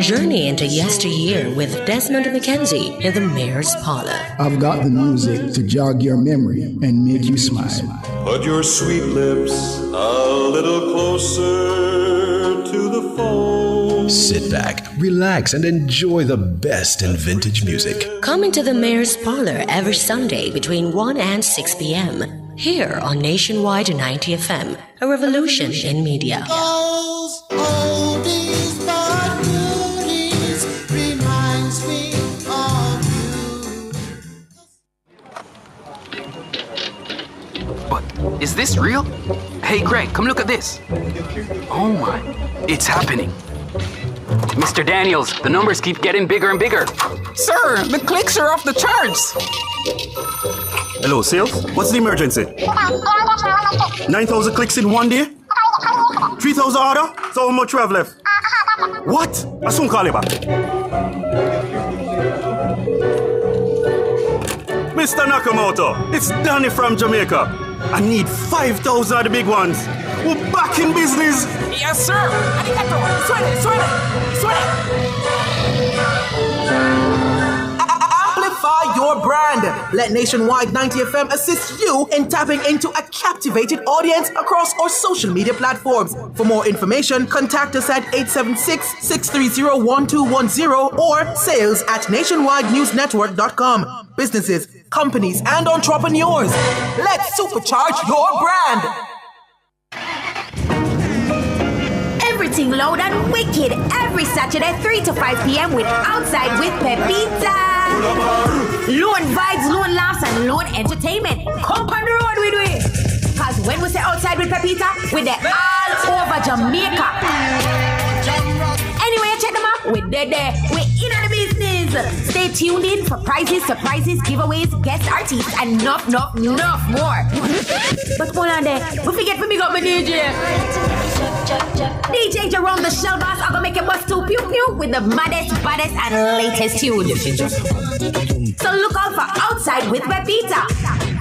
Journey into yesteryear with Desmond McKenzie in the Mayor's Parlor. I've got the music to jog your memory and make you smile. Put your sweet lips a little closer to the phone. Sit back, relax, and enjoy the best in vintage music. Come into the Mayor's Parlor every Sunday between 1 and 6 p.m. here on Nationwide 90 FM, a revolution in media. Those oldies but goodies reminds me of you. But is this real? Hey Greg, come look at this. Oh my, it's happening. Mr. Daniels, the numbers keep getting bigger and bigger. Sir, the clicks are off the charts. Hello, sales? What's the emergency? 9,000 clicks in one day? 3,000 order? So how much we have left? What? I soon call you back. Mr. Nakamoto, it's Danny from Jamaica. I need 5,000 of the big ones. We're back in business. Yes, sir. Arigato. Suene. Amplify your brand. Let Nationwide 90 FM assist you in tapping into a captivated audience across our social media platforms. For more information, contact us at 876-630-1210 or sales@nationwidenewsnetwork.com. Businesses, companies, and entrepreneurs, let's supercharge your brand. Everything loud and wicked every Saturday 3 to 5 p.m. with Outside with Pepita. Lone vibes, lone laughs, and lone entertainment. Come on the road with me. Cause when we say Outside with Pepita, we're there all over Jamaica. Anyway, check them out. We're there. We're in on the business. Stay tuned in for prizes, surprises, giveaways, guest artists, and enough more. But hold on there. We forget to big up my DJ. DJ Jerome the Shell Boss, I'm gonna make a bust to pew pew with the maddest, baddest, and latest tunes. So look out for Outside with Pepita.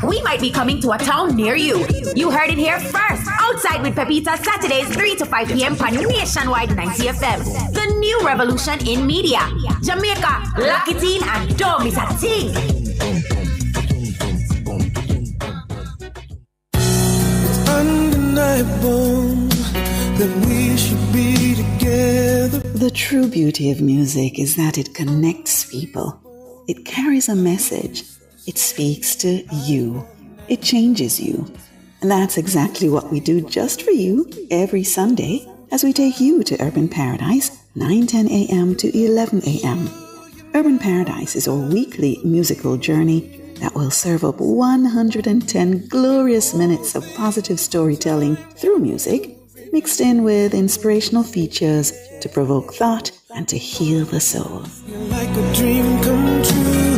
We might be coming to a town near you. You heard it here first. Outside with Pepita, Saturdays 3 to 5 p.m. on Nationwide 90 FM. The new revolution in media. Jamaica, lock it in and don't miss a thing. It's undeniable that we should be together. The true beauty of music is that it connects people. It carries a message. It speaks to you. It changes you. And that's exactly what we do just for you every Sunday as we take you to Urban Paradise, 9:10 a.m. to 11 a.m. Urban Paradise is our weekly musical journey that will serve up 110 glorious minutes of positive storytelling through music, mixed in with inspirational features to provoke thought and to heal the soul. Like a dream come true,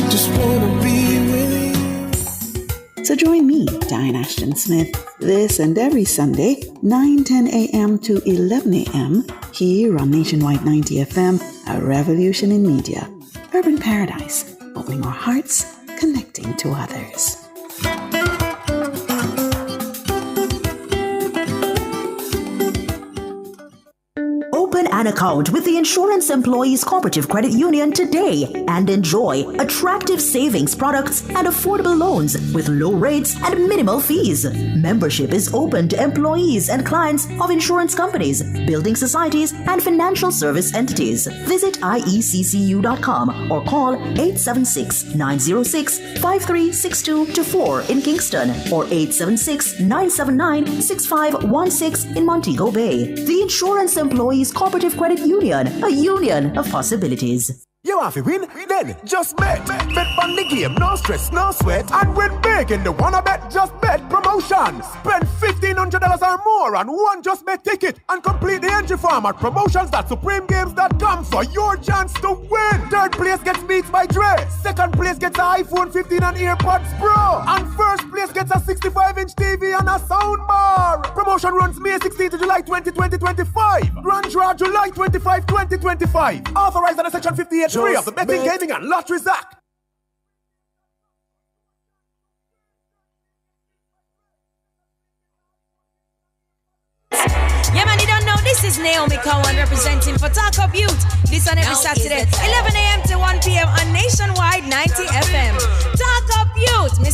just wanna be with you. So join me, Diane Ashton Smith, this and every Sunday, 9:10 a.m. to 11 a.m. here on Nationwide 90 FM, a revolution in media. Urban Paradise, opening our hearts, connecting to others. an account with the Insurance Employees Cooperative Credit Union today and enjoy attractive savings products and affordable loans with low rates and minimal fees. Membership is open to employees and clients of insurance companies, building societies, and financial service entities. Visit ieccu.com or call 876-906-5362 in Kingston or 876-979-6516 in Montego Bay. The Insurance Employees Cooperative Credit Union, a union of possibilities. You have to win? Then just bet. Bet on the game, no stress, no sweat. And win big in the Wanna Bet Just Bet promotion. Spend $1,500 or more on one Just Bet ticket and complete the entry form at promotions.supremegames.com for your chance to win. Third place gets Beats by Dre. Second place gets an iPhone 15 and AirPods Pro. And first place gets a 65-inch TV and a soundbar. Promotion runs May 16 to July 20, 2025. Grand draw July 25, 2025. Authorized under Section 58. Free of the Betting, Gaming and Lotteries Act. Yeah, man, you don't know. This is Naomi Cowan representing for Talk Up Youth. This on every Saturday, 11 a.m. to 1 p.m. on Nationwide 90 FM. Talk Up Youth. Me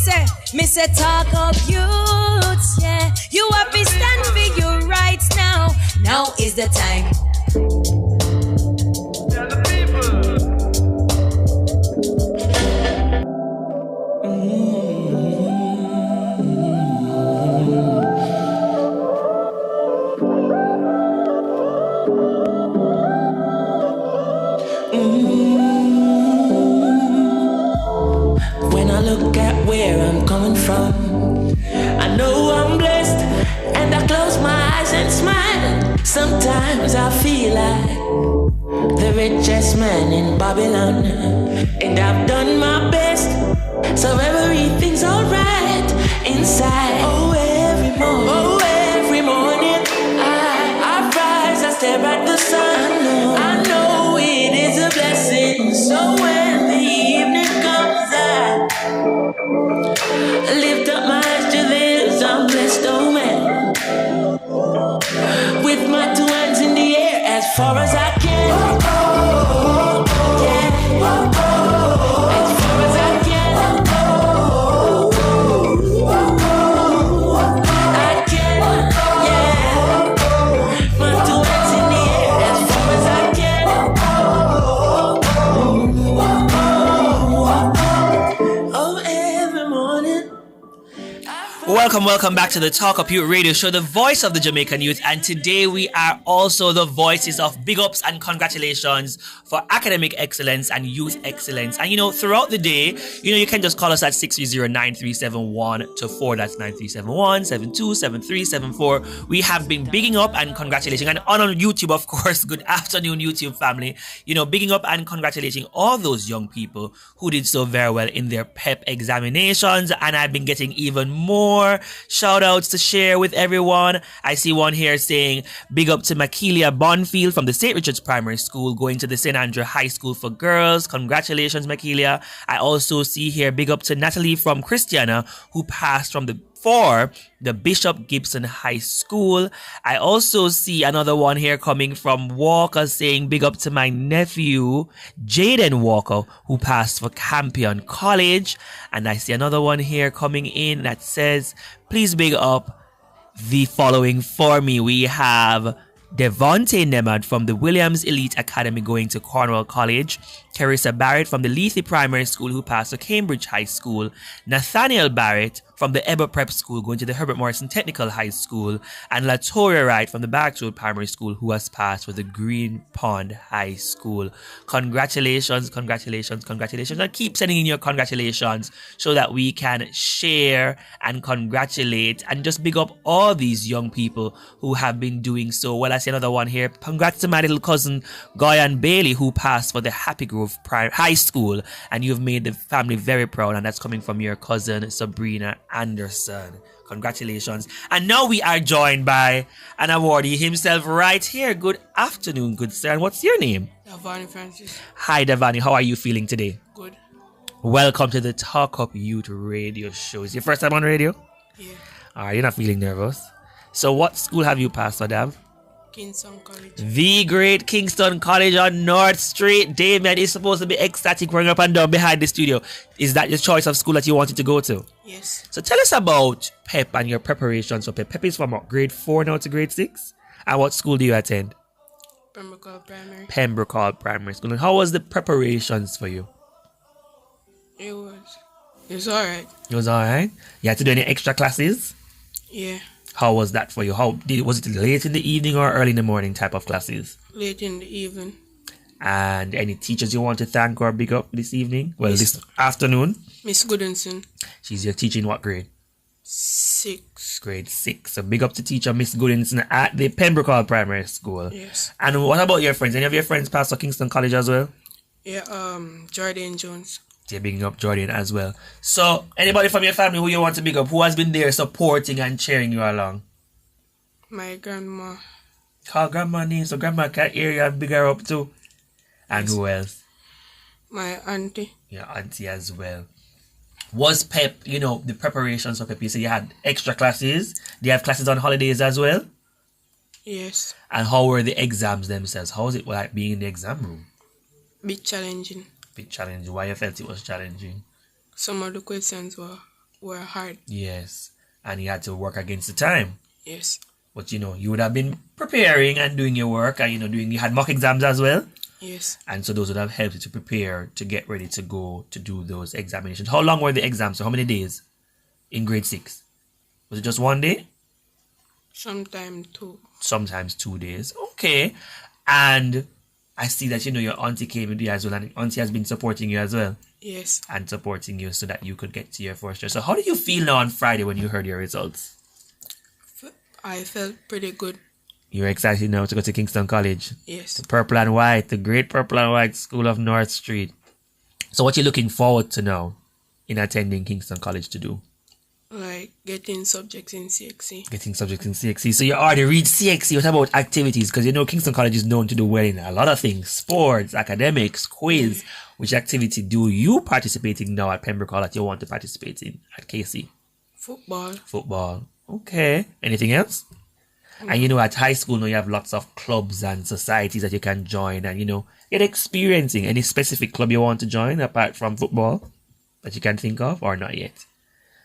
say, Talk Up Youth. Yeah, you have to stand for your rights now. Now is the time. When I look at where I'm coming from, I know I'm blessed, and I close my eyes and smile. Sometimes I feel like the richest man in Babylon, and I've done my best, so everything's alright inside. Oh, every morning, I rise, I stare at the sun. I know it is a blessing. So when the evening comes, I lift up my eyes to this, I'm blessed, oh man. With my two hands in the air as far as I can. As far as I can. I can, yeah. My two hands in the air as far as I can. Oh, every morning. Welcome back to the Talk Up Youth Radio Show, the voice of the Jamaican youth. And today we are also the voices of big ups and congratulations for academic excellence and youth excellence. And throughout the day, you can just call us at 630-9371-4. That's 9371-727374. We have been bigging up and congratulating, and on YouTube, of course. Good afternoon, YouTube family. Bigging up and congratulating all those young people who did so very well in their PEP examinations. And I've been getting even more shout outs to share with everyone. I see one here saying big up to Makilia Bonfield from the St. Richard's Primary School going to the St. Andrew High School for Girls. Congratulations, Makilia. I also see here big up to Natalie from Christiana who passed for the Bishop Gibson High School. I also see another one here coming from Walker saying big up to my nephew Jaden Walker who passed for Campion College. And I see another one here coming in that says please big up the following for me. We have Devontae Nemad from the Williams Elite Academy going to Cornwall College, Carissa Barrett from the Lethe Primary School who passed to Cambridge High School, Nathaniel Barrett from the Eber Prep School going to the Herbert Morrison Technical High School, and Latoria Wright from the Barracks Road Primary School who has passed for the Green Pond High School. Congratulations, and keep sending in your congratulations so that we can share and congratulate and just big up all these young people who have been doing so well. I see another one here. Congrats to my little cousin Goyan Bailey who passed for the Happy Grove High School, and you've made the family very proud, and that's coming from your cousin Sabrina Anderson. Congratulations. And now we are joined by an awardee himself right here. Good afternoon, good sir. And what's your name? Davani Francis. Hi Davani, how are you feeling today? Good. Welcome to the Talk Up Youth Radio Show. Is your first time on radio? Yeah. Alright, you're not feeling nervous. So what school have you passed for, Dav? Kingston College. The great Kingston College on North Street. Damien is supposed to be ecstatic running up and down behind the studio. Is that your choice of school that you wanted to go to? Yes. So tell us about PEP and your preparations for PEP. PEP is from what, grade 4 now to grade 6? And what school do you attend? Pembroke Hall Primary. Pembroke Hall Primary School. And how was the preparations for you? It was alright. It was alright? You had to do any extra classes? Yeah. How was that for you? Was it late in the evening or early in the morning type of classes? Late in the evening. And any teachers you want to thank or big up this evening? Well, this afternoon? Miss Goodinson. She's your teacher in what grade? 6. Grade 6. So big up to teacher Miss Goodinson at the Pembroke Hall Primary School. Yes. And what about your friends? Any of your friends pass to Kingston College as well? Yeah, Jordan Jones. You're bigging up Jordan as well. So, anybody from your family who you want to big up, who has been there supporting and cheering you along? My grandma. Call grandma name so grandma can hear you and big her up too. And Yes. who else? My auntie. Your auntie as well. Was PEP, the preparations for PEP, you said you had extra classes. Do you have classes on holidays as well? Yes. And how were the exams themselves? How was it like being in the exam room? Bit challenging. Bit challenging. Why you felt it was challenging? Some of the questions were hard. Yes. And you had to work against the time. Yes. But you would have been preparing and doing your work and you had mock exams as well. Yes. And so those would have helped you to prepare to get ready to go to do those examinations. How long were the exams? So how many days in grade 6? Was it just one day? Sometimes 2. Sometimes 2 days. Okay. And I see that your auntie came with you as well, and auntie has been supporting you as well. Yes. And supporting you so that you could get to your first year. So how did you feel now on Friday when you heard your results? I felt pretty good. You're excited now to go to Kingston College? Yes. The Purple and White, the great Purple and White School of North Street. So what you looking forward to now in attending Kingston College to do? Like getting subjects in CXC. Getting subjects in CXC. So you already read CXC. What about activities? Because Kingston College is known to do well in a lot of things. Sports, academics, quiz. Which activity do you participate in now at Pembroke Hall that you want to participate in at KC? Football. Football. Okay. Anything else? And at high school now you have lots of clubs and societies that you can join and get experiencing. Any specific club you want to join apart from football that you can think of or not yet?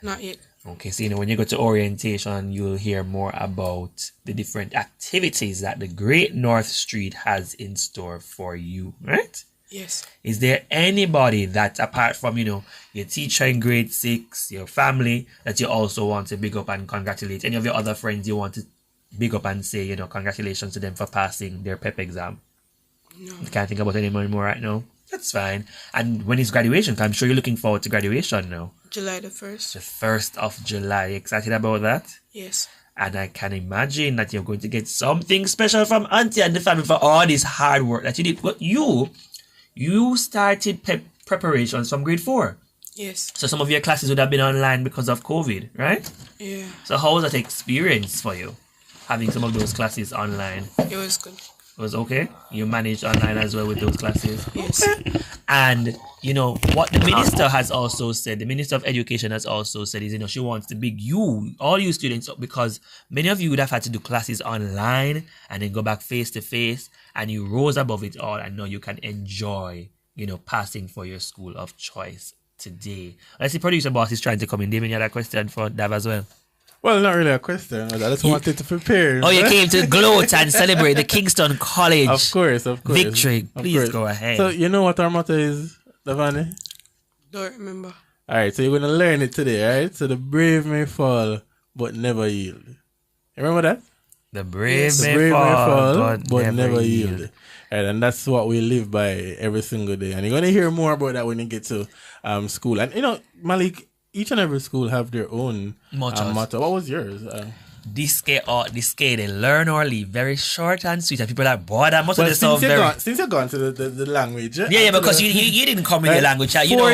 Not yet. Okay, so when you go to orientation, you'll hear more about the different activities that the Great North Street has in store for you, right? Yes. Is there anybody that apart from, your teacher in grade 6, your family, that you also want to big up and congratulate? Any of your other friends you want to big up and say, congratulations to them for passing their PEP exam? No. You can't think about anyone more right now? That's fine. And when is graduation? I'm sure you're looking forward to graduation now. July the 1st. The 1st of July. You excited about that? Yes. And I can imagine that you're going to get something special from Auntie and the family for all this hard work that you did. But you started PEP preparations from grade 4. Yes. So some of your classes would have been online because of COVID, right? Yeah. So how was that experience for you? Having some of those classes online? It was good. It was okay? You managed online as well with those classes? Yes. Okay. And, what the minister has also said, the Minister of Education has also said is, she wants to big all you students up because many of you would have had to do classes online and then go back face to face and you rose above it all and now you can enjoy, passing for your school of choice today. Let's see, producer boss is trying to come in. Damien, you had a question for Dav as well? Well, not really a question. I just wanted to prepare. Oh, you came to gloat and celebrate the Kingston College of course. victory. Please go ahead. So, you know what our motto is, Davani? Don't remember. All right, so you're going to learn it today, right? So the brave may fall, but never yield. You remember that? The brave may fall, but never yield. Right, and that's what we live by every single day. And you're going to hear more about that when you get to school. And, Malik, each and every school have their own motto. What was yours? This they learn or leave. Very short and sweet. And people are bored. That motto since you've gone to the language. Yeah, because you didn't come with your language. For where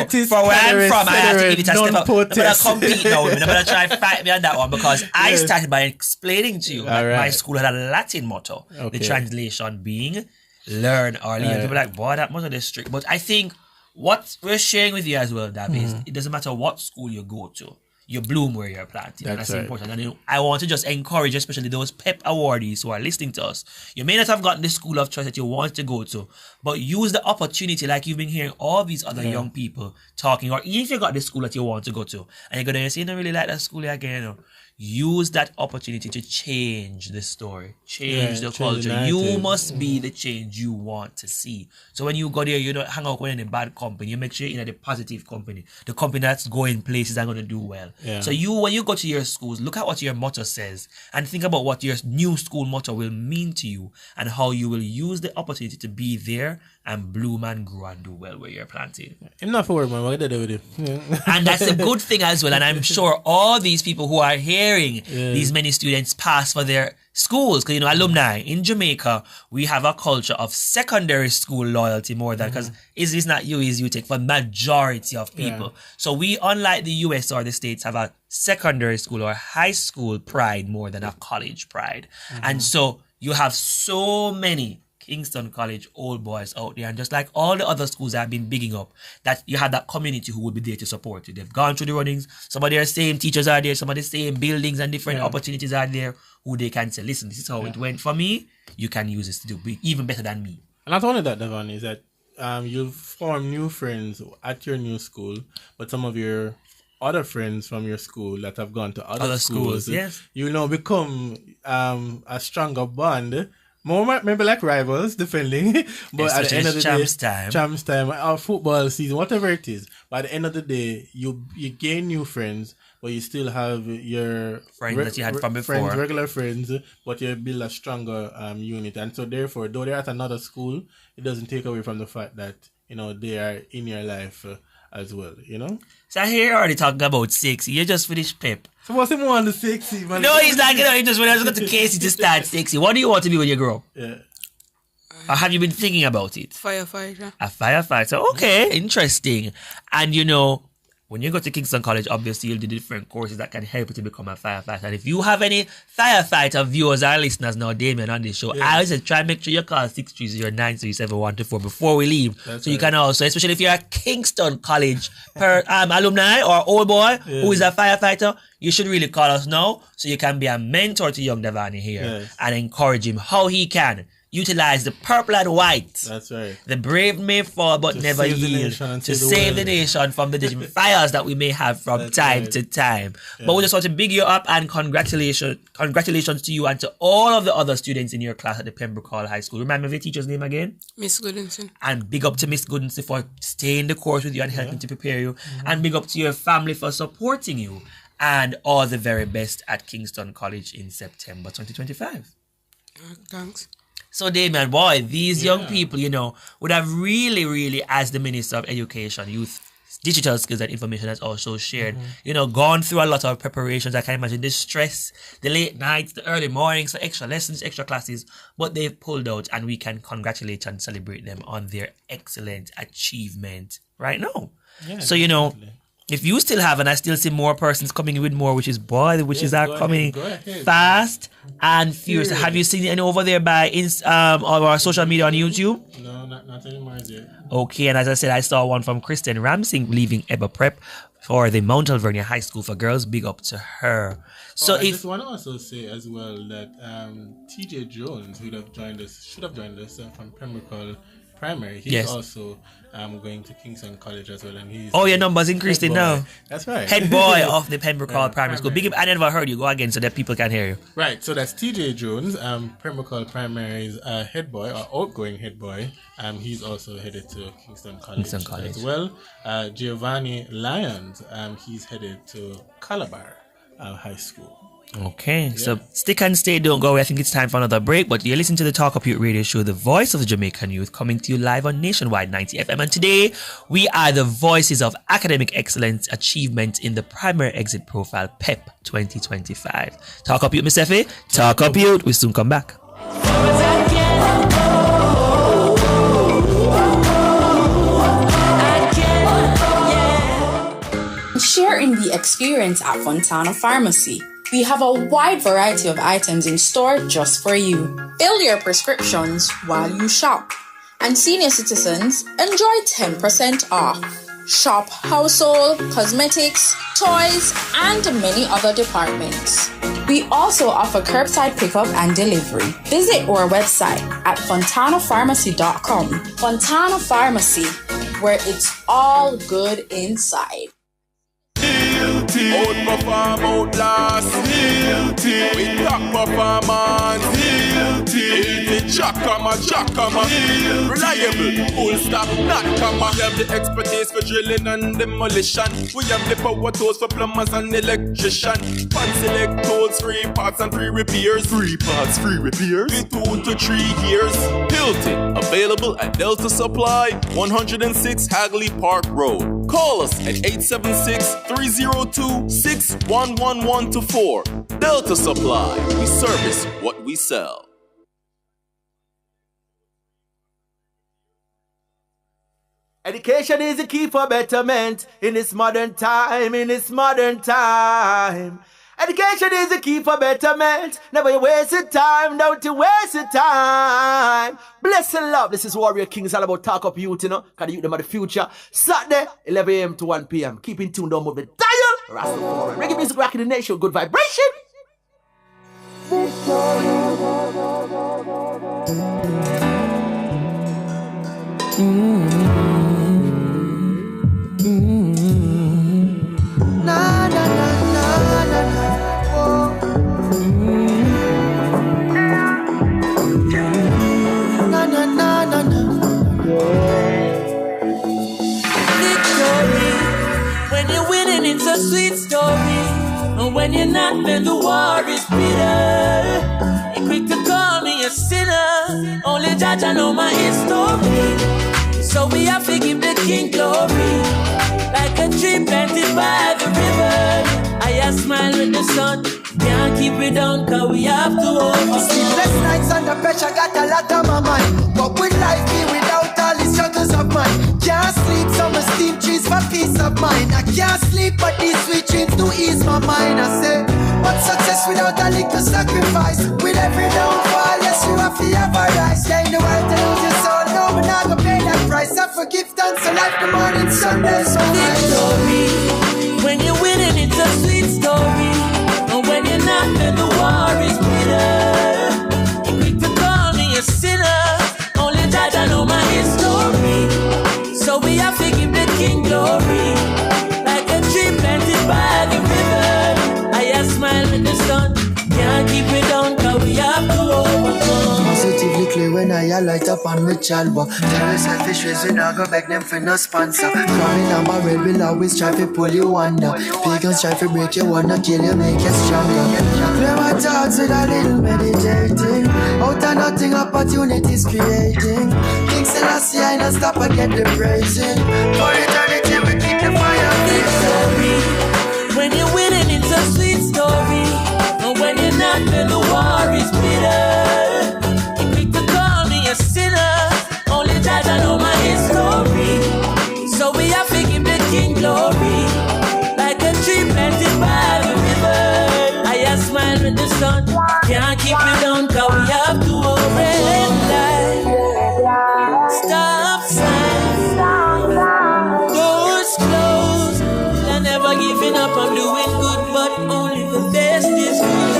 I'm from, I have to give it a step up. Nobody compete now with me. Nobody try to fight me on that one because I started by explaining to you that my school had a Latin motto. Okay. The translation being learn or leave. People are like, boy, that motto is strict. But I think what we're sharing with you as well, Dab, is it doesn't matter what school you go to. you bloom where you're planted. That's right. Important. And I want to just encourage, especially those PEP awardees who are listening to us. You may not have gotten the school of choice that you want to go to, but use the opportunity, like you've been hearing all these other young people talking, or even if you got the school that you want to go to, and you're going to say, you don't really like that school again, use that opportunity to change the story, change the culture. You must be the change you want to see. So when you go there, you don't hang out with any bad company. You make sure you're in the positive company, the company that's going places and going to do well. Yeah. So when you go to your schools, look at what your motto says and think about what your new school motto will mean to you and how you will use the opportunity to be there and bloom and grow and do well where you're planted. I'm not forward, man. What did I do with you? And that's a good thing as well. And I'm sure all these people who are hearing these many students pass for their schools, because alumni in Jamaica, we have a culture of secondary school loyalty more than, because it's not you, is you take for majority of people. So we, unlike the US or the States, have a secondary school or high school pride more than a college pride. And so you have so many Kingston College old boys out there, and just like all the other schools that have been bigging up, that you have that community who will be there to support you. They've gone through the runnings. Some of their same teachers are there, some of the same buildings and different opportunities are there who they can say, listen, this is how it went for me. You can use this to do even better than me. And not only that, Devon, is that you'll form new friends at your new school, but some of your other friends from your school that have gone to other schools, you become a stronger bond. More maybe like rivals, defending, but especially at the end of the champs time, or football season, whatever it is. But at the end of the day, you gain new friends, but you still have your friends that you had from before, regular friends, but you build a stronger unit. And so therefore, though they're at another school, it doesn't take away from the fact that they are in your life as well. So I hear you already talking about sexy. You just finished PEP. So what's him want the sexy, man? No, he's not. He just when I was going to Casey to start sexy. What do you want to be when you grow up? Yeah. Or have you been thinking about it? Firefighter. A firefighter. Okay, interesting. And when you go to Kingston College, obviously you'll do different courses that can help you to become a firefighter. And if you have any firefighter viewers or listeners now, Damien, on this show, I always say try and make sure you call 630-937-124 before we leave. That's so you can also, especially if you're a Kingston College alumni or old boy who is a firefighter, you should really call us now so you can be a mentor to young Devani here and encourage him how he can utilize the purple and white. That's right. The brave may fall but never yield. To save the nation from the different fires that we may have from time to time. Yeah. But we just want to big you up and congratulations to you and to all of the other students in your class at the Pembroke Hall High School. Remember the teacher's name again? Miss Goodinson. And big up to Miss Goodinson for staying the course with you and helping to prepare you. And big up to your family for supporting you. And all the very best at Kingston College in September 2025. Thanks. So, Damien, boy, these young people, would have really, really, as the Minister of Education, Youth, Digital Skills and Information has also shared, gone through a lot of preparations. I can imagine the stress, the late nights, the early mornings, the extra lessons, extra classes, but they've pulled out and we can congratulate and celebrate them on their excellent achievement right now. Yeah, so, definitely. If you still have, and I still see more persons coming in with more, which is coming fast and furious. Have you seen any over there by our social media on YouTube? No, not anymore yet. Okay, and as I said, I saw one from Kristen Ramsing leaving EBA Prep for the Mount Alvernia High School for Girls. Big up to her. So I just want to also say as well that TJ Jones, who should have joined us from Pembroke Primary. He's also going to Kingston College as well, and he's your numbers increasing now. That's right. Head boy of the Pembroke Hall Primary School. Big up, I never heard you. Go again so that people can hear you. Right. So that's TJ Jones, Pembroke Hall Primary's head boy or outgoing head boy. He's also headed to Kingston College as well. Giovanni Lyons, he's headed to Calabar High School. Okay, so stick and stay, don't go away. I think it's time for another break, but you're listening to the Talk Up Youth radio show, the voice of the Jamaican youth, coming to you live on Nationwide 90 FM. And today, we are the voices of academic excellence achievement in the primary exit profile PEP 2025. Talk Up Youth, Miss Effie. Talk Up Youth. We'll soon come back. Share in the experience at Fontana Pharmacy. We have a wide variety of items in store just for you. Fill your prescriptions while you shop. And senior citizens enjoy 10% off. Shop household, cosmetics, toys, and many other departments. We also offer curbside pickup and delivery. Visit our website at fontanapharmacy.com. Fontana Pharmacy, where it's all good inside. Outperform, outlast. We top performance. Jackama. Reliable, full stop, not comma. We have the expertise for drilling and demolition. We have the power tools for plumbers and electrician. Fancy select tools, free parts and free repairs. Free parts, free repairs. In 2 to 3 years. Hilton, available at Delta Supply, 106 Hagley Park Road. Call us at 876-302-6111-4. Delta Supply, we service what we sell. Education is the key for betterment in this modern time, Education is the key for betterment. Never you waste your time, don't you waste your time. Bless and love. This is Warrior King. It's all about talk up youth, you know. Cause the youth them are the future. Saturday, 11 a.m. to 1 p.m. Keep in tune, don't move the dial. Rastafari. Reggae music rocking the nation. Good vibration. Na na na na na na. Oh. Na na na na na. Victory, when you're winning, it's a sweet story. And when you're not, then the war is bitter. You're quick to call me a sinner. Only Judge I know my history. So we have to give the King glory. Like a tree planted by the river, I smile with the sun. Can't keep it down, cause we have to hold. Sleepless nights under pressure, got a lot on my mind. What would life be without all the struggles of mine? Can't sleep, summer steam trees for peace of mind. I can't sleep, but these sweet dreams do ease my mind. I say, what success without a little sacrifice? With every downfall, yes, you have to have a rise. Yeah, in the world to lose your soul, no, but not gonna pay that price. I forgive, thanks a life, the morning, Sunday, so victory, when you're winning, it's a sweet story. And when you're not, then the war is bitter. You're quick to call me a sinner. Only Judge I know my history. So we have to give the King glory. Like a tree planted by the river, I smile with the sun. Can't keep it down, cause we have to overcome. Positively clear when I light up on ritual, but tell selfish ways we not go beg them for no sponsor. Coming on my red will always try to pull you under. Pagans try to break you, wanna kill you, make you stronger. Clear my thoughts with a little meditating. Out of nothing, opportunities creating. King Selassie, I don't stop, I get the praising. For eternity, we keep the fire victory. When you're winning, it's a sweet story. And when you're not, then the war is bitter. You're quick to call me a sinner. Only Judge I know my history. So we have to give the King glory. Like a tree planted by the river, I smile with the sun. Can't keep it down, cause we have to red light. Stop sign. Doors closed. I'm never giving up, I'm doing good, but only the best is good.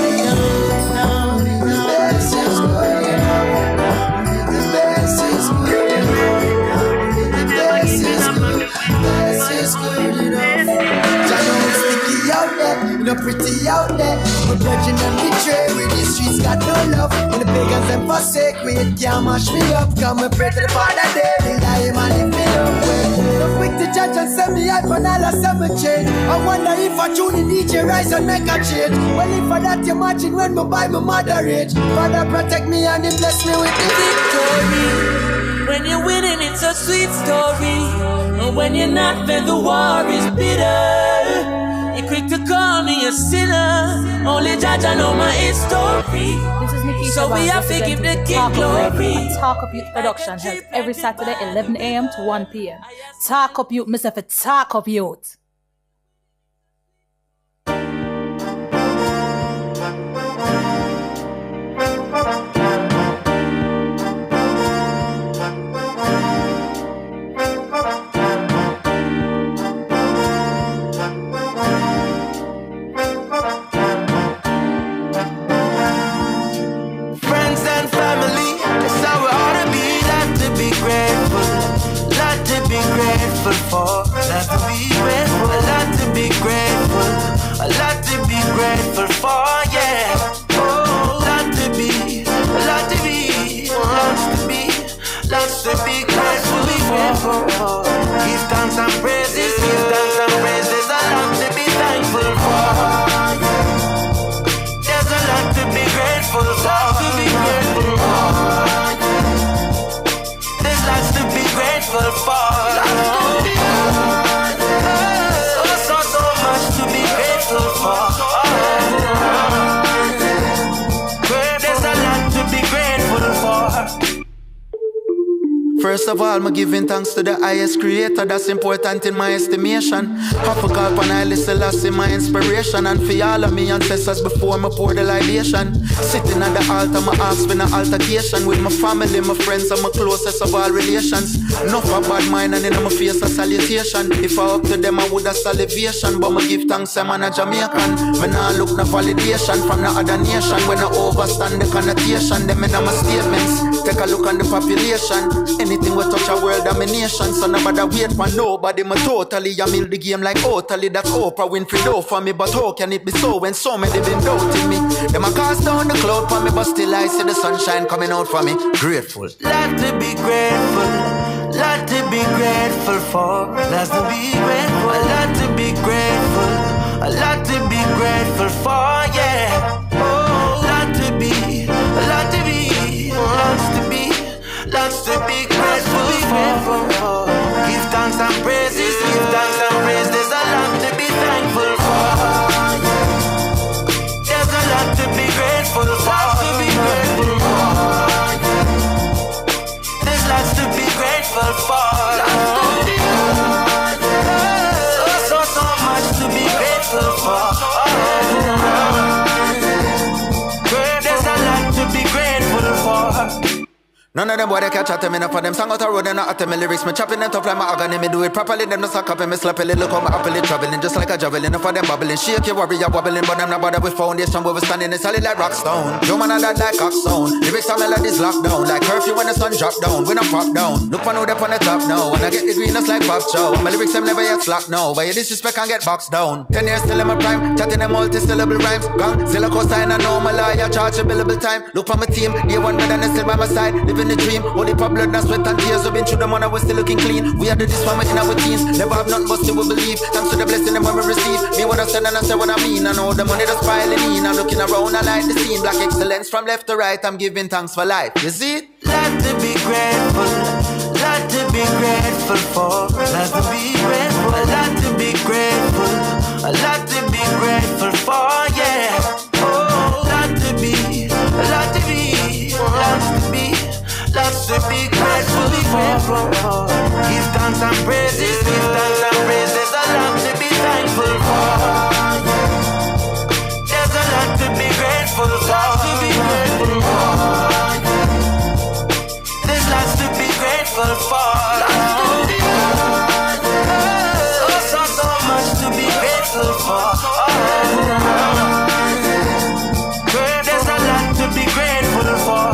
No pretty out there, we're pledging and betray. With the streets got no love, and the pagans them forsake. We can't mash me up, come and pray to the Father there. The lie man if me up with. No quick to judge and send me out when I lost some change. I wonder if I tune in DJ rise and make a change. Well if for that you imagine when me buy my mother rage. Father protect me and he bless me with the victory. When you're winning it's a sweet story. And when you're not then the war is bitter. You're quick to call me a sinner. Only Judge I know my history. This is Nikki. So we have to give the King glory. Talk Up Youth production held every Saturday 11 a.m. to 1 p.m. Talk Up Youth, Mr. For Talk Up Youth. First of all, I'm giving thanks to the highest creator. That's important in my estimation. Half a call on I listen last in my inspiration. And for all of me ancestors before me pour the libation. Sitting at the altar, my ask for an altercation with my family, my friends, and my closest of all relations. Enough a bad mind and in my face a salutation. If I up to them, I would have salivation. But me give thanks, I'm a Jamaican. Me nah look no validation from the other nation. When I overstand the connotation, them in my statements. Take a look on the population. Anything we touch a world domination. So nobody wait for nobody. Me totally, I mill the game like totally. That's Oprah Winfrey do for me. But how can it be so when so many been doubting me? Them a cast down the cloud for me, but still I see the sunshine coming out for me. Grateful. Lot to be grateful. Lot to be grateful for. Lots to be grateful. A lot to be grateful. A lot to be grateful for, yeah. Oh, lot to be, a lot to be, lots to be, lots to be grateful for. Give thanks and praises, give thanks and praise. There's a lot to be thankful for. There's a lot to be grateful for. To be grateful for. There's lots to be grateful for. So much to be grateful for. There's a lot to be grateful for. None of them boy they catch at me enough for them song out the road and not at me lyrics. Me chopping it up like my agony. Me do it properly, them no suck up and me slap a little. Look how my apple traveling just like a javelin. Enough for them bubbling, shake your warrior wobbling. But I'm not bothered with foundation where we standing. It's solid like rock stone. Yo man I that like cockstone. Lyrics and melodies locked down like curfew when the sun drop down. When I pop down, look for no depth on the top now. When I get the greenest like Pop Chow. My lyrics them never yet slack now. But you disrespect and get boxed down. 10 years still in my prime, chatting them multi-syllable rhymes. Gang, Zilla Costa and I know my lawyer charge a billable time. Look for my team, they one better than still by my side. Living the dream, only for blood and sweat and tears. We've been through the money, we're still looking clean. We are the this one in our teens. Never have nothing but still we believe. Thanks to the blessing that we receive. Me what I said and I say what I mean. I know the money that's piling in. I'm looking around, I like the scene. Black excellence from left to right. I'm giving thanks for life. You see it? Lot to be grateful. Lot to be grateful for. Lot to be grateful. A lot to be grateful. A lot to be grateful for. Yeah. Oh, lot to be. A lot to be. Lots to be. Lots to be grateful for. Give thanks and praises. Give thanks and praise. There's a lot to be thankful for. There's a lot to be grateful for. To be grateful for. There's lots to be grateful for. So much to be grateful for. There's a lot to be grateful for.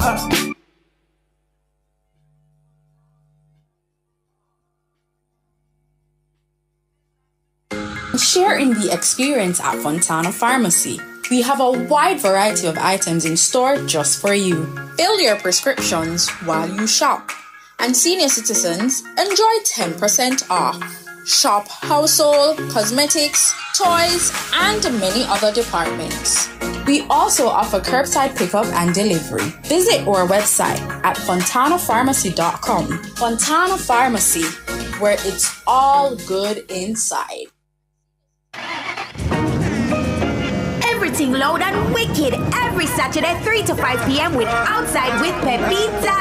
Sharing the experience at Fontana Pharmacy. We have a wide variety of items in store just for you. Fill your prescriptions while you shop. And senior citizens enjoy 10% off. Shop household, cosmetics, toys, and many other departments. We also offer curbside pickup and delivery. Visit our website at fontanapharmacy.com. Fontana Pharmacy, where it's all good inside. Everything loud and wicked every Saturday 3 to 5 p.m. with Outside with Pepita.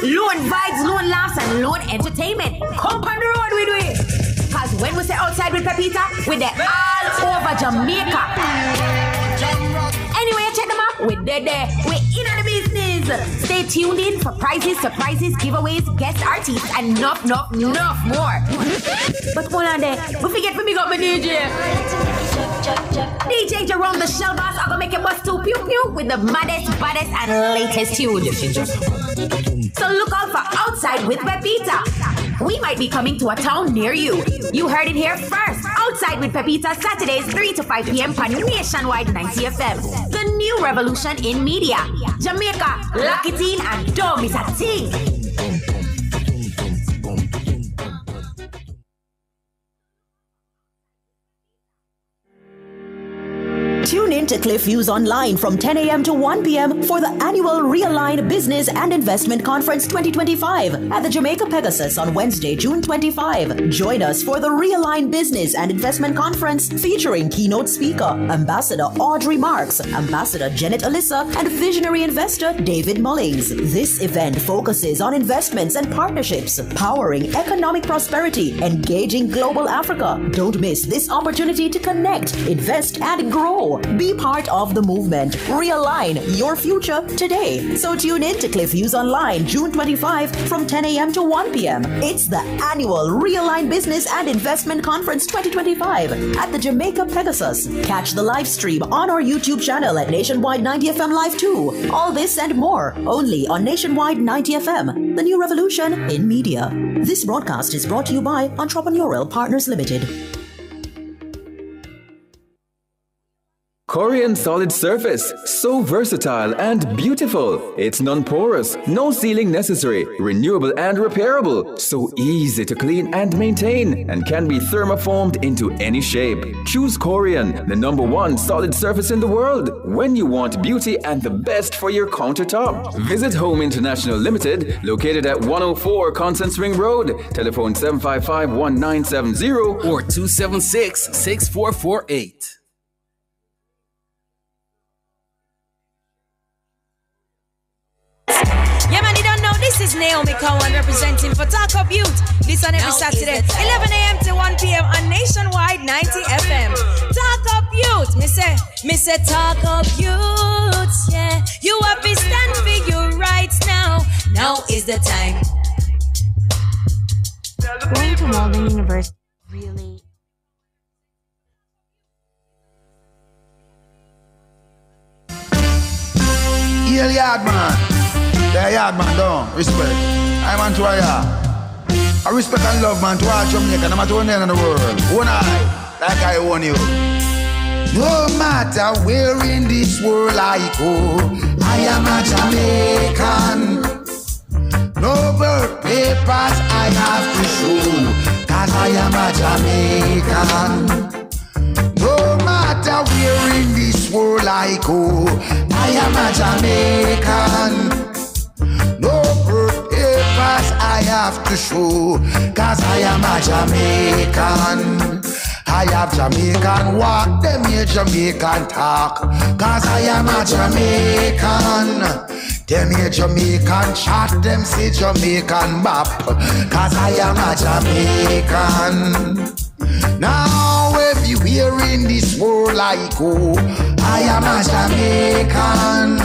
Lone vibes, lone laughs, and lone entertainment. Come on the road with we. Cause when we say Outside with Pepita, we're there all over Jamaica. Anyway, check them out. We're there. We're in on the business. Stay tuned in for prizes, surprises, giveaways, guest artists, and enough more. But hold on there. We forget to big up my DJ. DJ Jerome, the shell boss, I'm gonna make it bust to pew pew with the baddest, and latest tune. So look out for Outside with Pepita. We might be coming to a town near you. You heard it here first. Outside with Pepita, Saturdays 3 to 5 p.m. on Nationwide 90 FM. The new revolution in media. Jamaica, lock it in and don't miss a thing. Tune in to Cliff Views Online from 10 a.m. to 1 p.m. for the annual Realign Business and Investment Conference 2025 at the Jamaica Pegasus on Wednesday, June 25. Join us for the Realign Business and Investment Conference featuring keynote speaker Ambassador Audrey Marks, Ambassador Janet Alyssa, and visionary investor David Mullings. This event focuses on investments and partnerships, powering economic prosperity, engaging global Africa. Don't miss this opportunity to connect, invest, and grow. Be part of the movement. Realign your future today. So tune in to Cliff Views Online June 25 from 10 a.m. to 1 p.m. It's the annual Realign Business and Investment Conference 2025 at the Jamaica Pegasus. Catch the live stream on our YouTube channel at Nationwide 90 FM Live 2. All this and more only on Nationwide 90 FM, the new revolution in media. This broadcast is brought to you by Entrepreneurial Partners Limited. Corian Solid Surface, so versatile and beautiful. It's non-porous, no sealing necessary, renewable and repairable, so easy to clean and maintain, and can be thermoformed into any shape. Choose Corian, the #1 solid surface in the world, when you want beauty and the best for your countertop. Visit Home International Limited, located at 104 Constance Ring Road. Telephone 755-1970 or 276-6448. Yeah, man, you don't know, this is Naomi Cowan representing for Talk Up Youth. This on every Saturday, 11 a.m. to 1 p.m. on Nationwide 90 FM. Talk Up Youth, me say Talk Up Youth, yeah. You have to stand for your rights now. Now is the time. Going to Walden University really... Yard man. Yeah, yard man, don't. Respect. I man to a yard. I respect and love man to all Jamaica, no matter where in the world. One eye, like I own you. No matter where in this world I go, I am a Jamaican. No birth papers I have to show, cause I am a Jamaican. No matter where in this world I go, I am a Jamaican. No birth papers I have to show, cause I am a Jamaican. I have Jamaican walk, them here Jamaican talk, cause I am a Jamaican. Them here Jamaican chat, them say Jamaican map, cause I am a Jamaican. Now everywhere in this world I go, I am a Jamaican.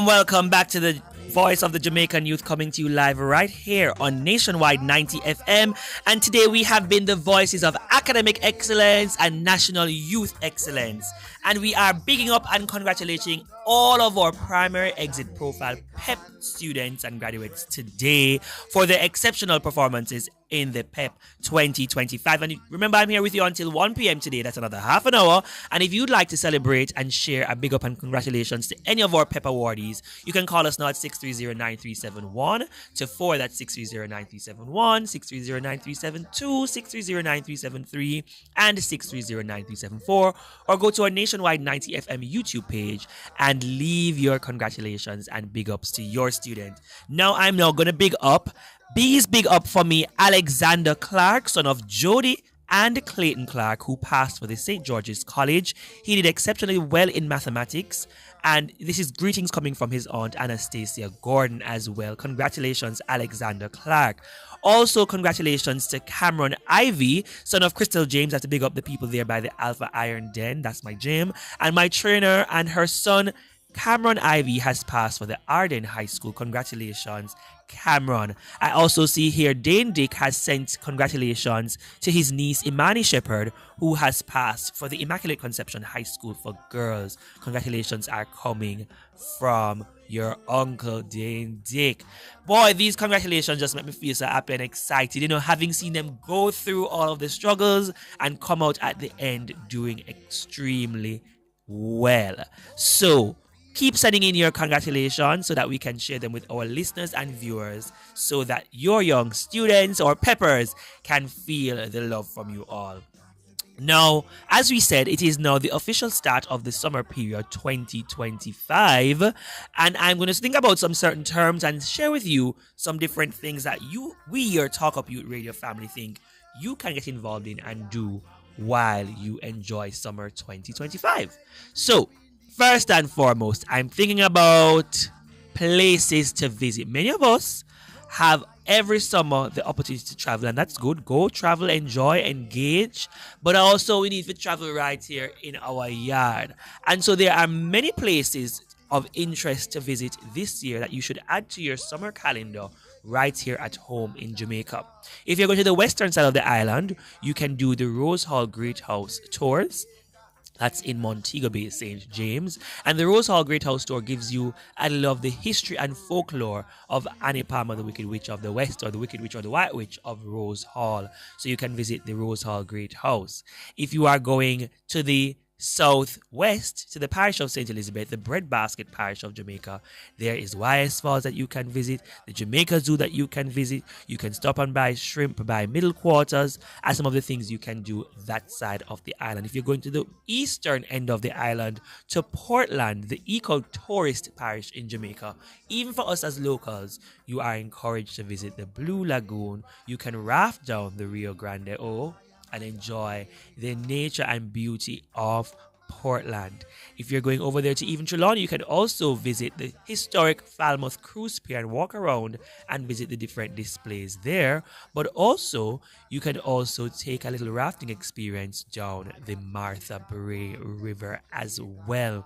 Welcome back to the Voice of the Jamaican Youth, coming to you live right here on Nationwide 90 FM. And today we have been the voices of academic excellence and national youth excellence. And we are bigging up and congratulating all of our primary exit profile PEP students and graduates today for their exceptional performances in the PEP 2025. And remember, I'm here with you until 1 p.m. today. That's another half an hour. And if you'd like to celebrate and share a big up and congratulations to any of our PEP awardees, you can call us now at 630-9371 to 4. That's 630-9371, 630-9372, 630-9373, and 630-9374. Or go to our Nationwide 90 FM YouTube page and leave your congratulations and big ups to your student. Now I'm going to big up. B's big up for me, Alexander Clark, son of Jody and Clayton Clark, who passed for the St. George's College. He did exceptionally well in mathematics, and this is greetings coming from his aunt Anastasia Gordon as well. Congratulations, Alexander Clark. Also, congratulations to Cameron Ivy, son of Crystal James. I have to big up the people there by the Alpha Iron Den. That's my gym. And my trainer and her son, Cameron Ivy, has passed for the Arden High School. Congratulations, Cameron. I also see here Dane Dick has sent congratulations to his niece Imani Shepherd, who has passed for the Immaculate Conception High School for Girls. Congratulations are coming from your uncle Dane Dick. Boy, these congratulations just make me feel so happy and excited, you know, having seen them go through all of the struggles and come out at the end doing extremely well. So Keep sending in your congratulations so that we can share them with our listeners and viewers so that your young students or peppers can feel the love from you all. Now, as we said, it is now the official start of the summer period 2025, and I'm going to think about some certain terms and share with you some different things that we, your Talk Up Youth Radio family, think you can get involved in and do while you enjoy summer 2025. So, first and foremost, I'm thinking about places to visit. Many of us have every summer the opportunity to travel, and that's good. Go travel, enjoy, engage, but also we need to travel right here in our yard. And so there are many places of interest to visit this year that you should add to your summer calendar right here at home in Jamaica. If you're going to the western side of the island, you can do the Rose Hall Great House tours. That's in Montego Bay, St. James. And the Rose Hall Great House Tour gives you a little of the history and folklore of Annie Palmer, the Wicked Witch of the West, or the Wicked Witch or the White Witch of Rose Hall. So you can visit the Rose Hall Great House. If you are going to the southwest, to the parish of St. Elizabeth, the Breadbasket Parish of Jamaica, there is YS Falls that you can visit, the Jamaica Zoo that you can visit. You can stop and buy shrimp, buy middle quarters, and some of the things you can do that side of the island. If you're going to the eastern end of the island, to Portland, the eco-tourist parish in Jamaica, even for us as locals, you are encouraged to visit the Blue Lagoon. You can raft down the Rio Grande O and enjoy the nature and beauty of Portland. If you're going over there to even Trelawney, you can also visit the historic Falmouth Cruise Pier and walk around and visit the different displays there. But also, you can also take a little rafting experience down the Martha Brae River as well.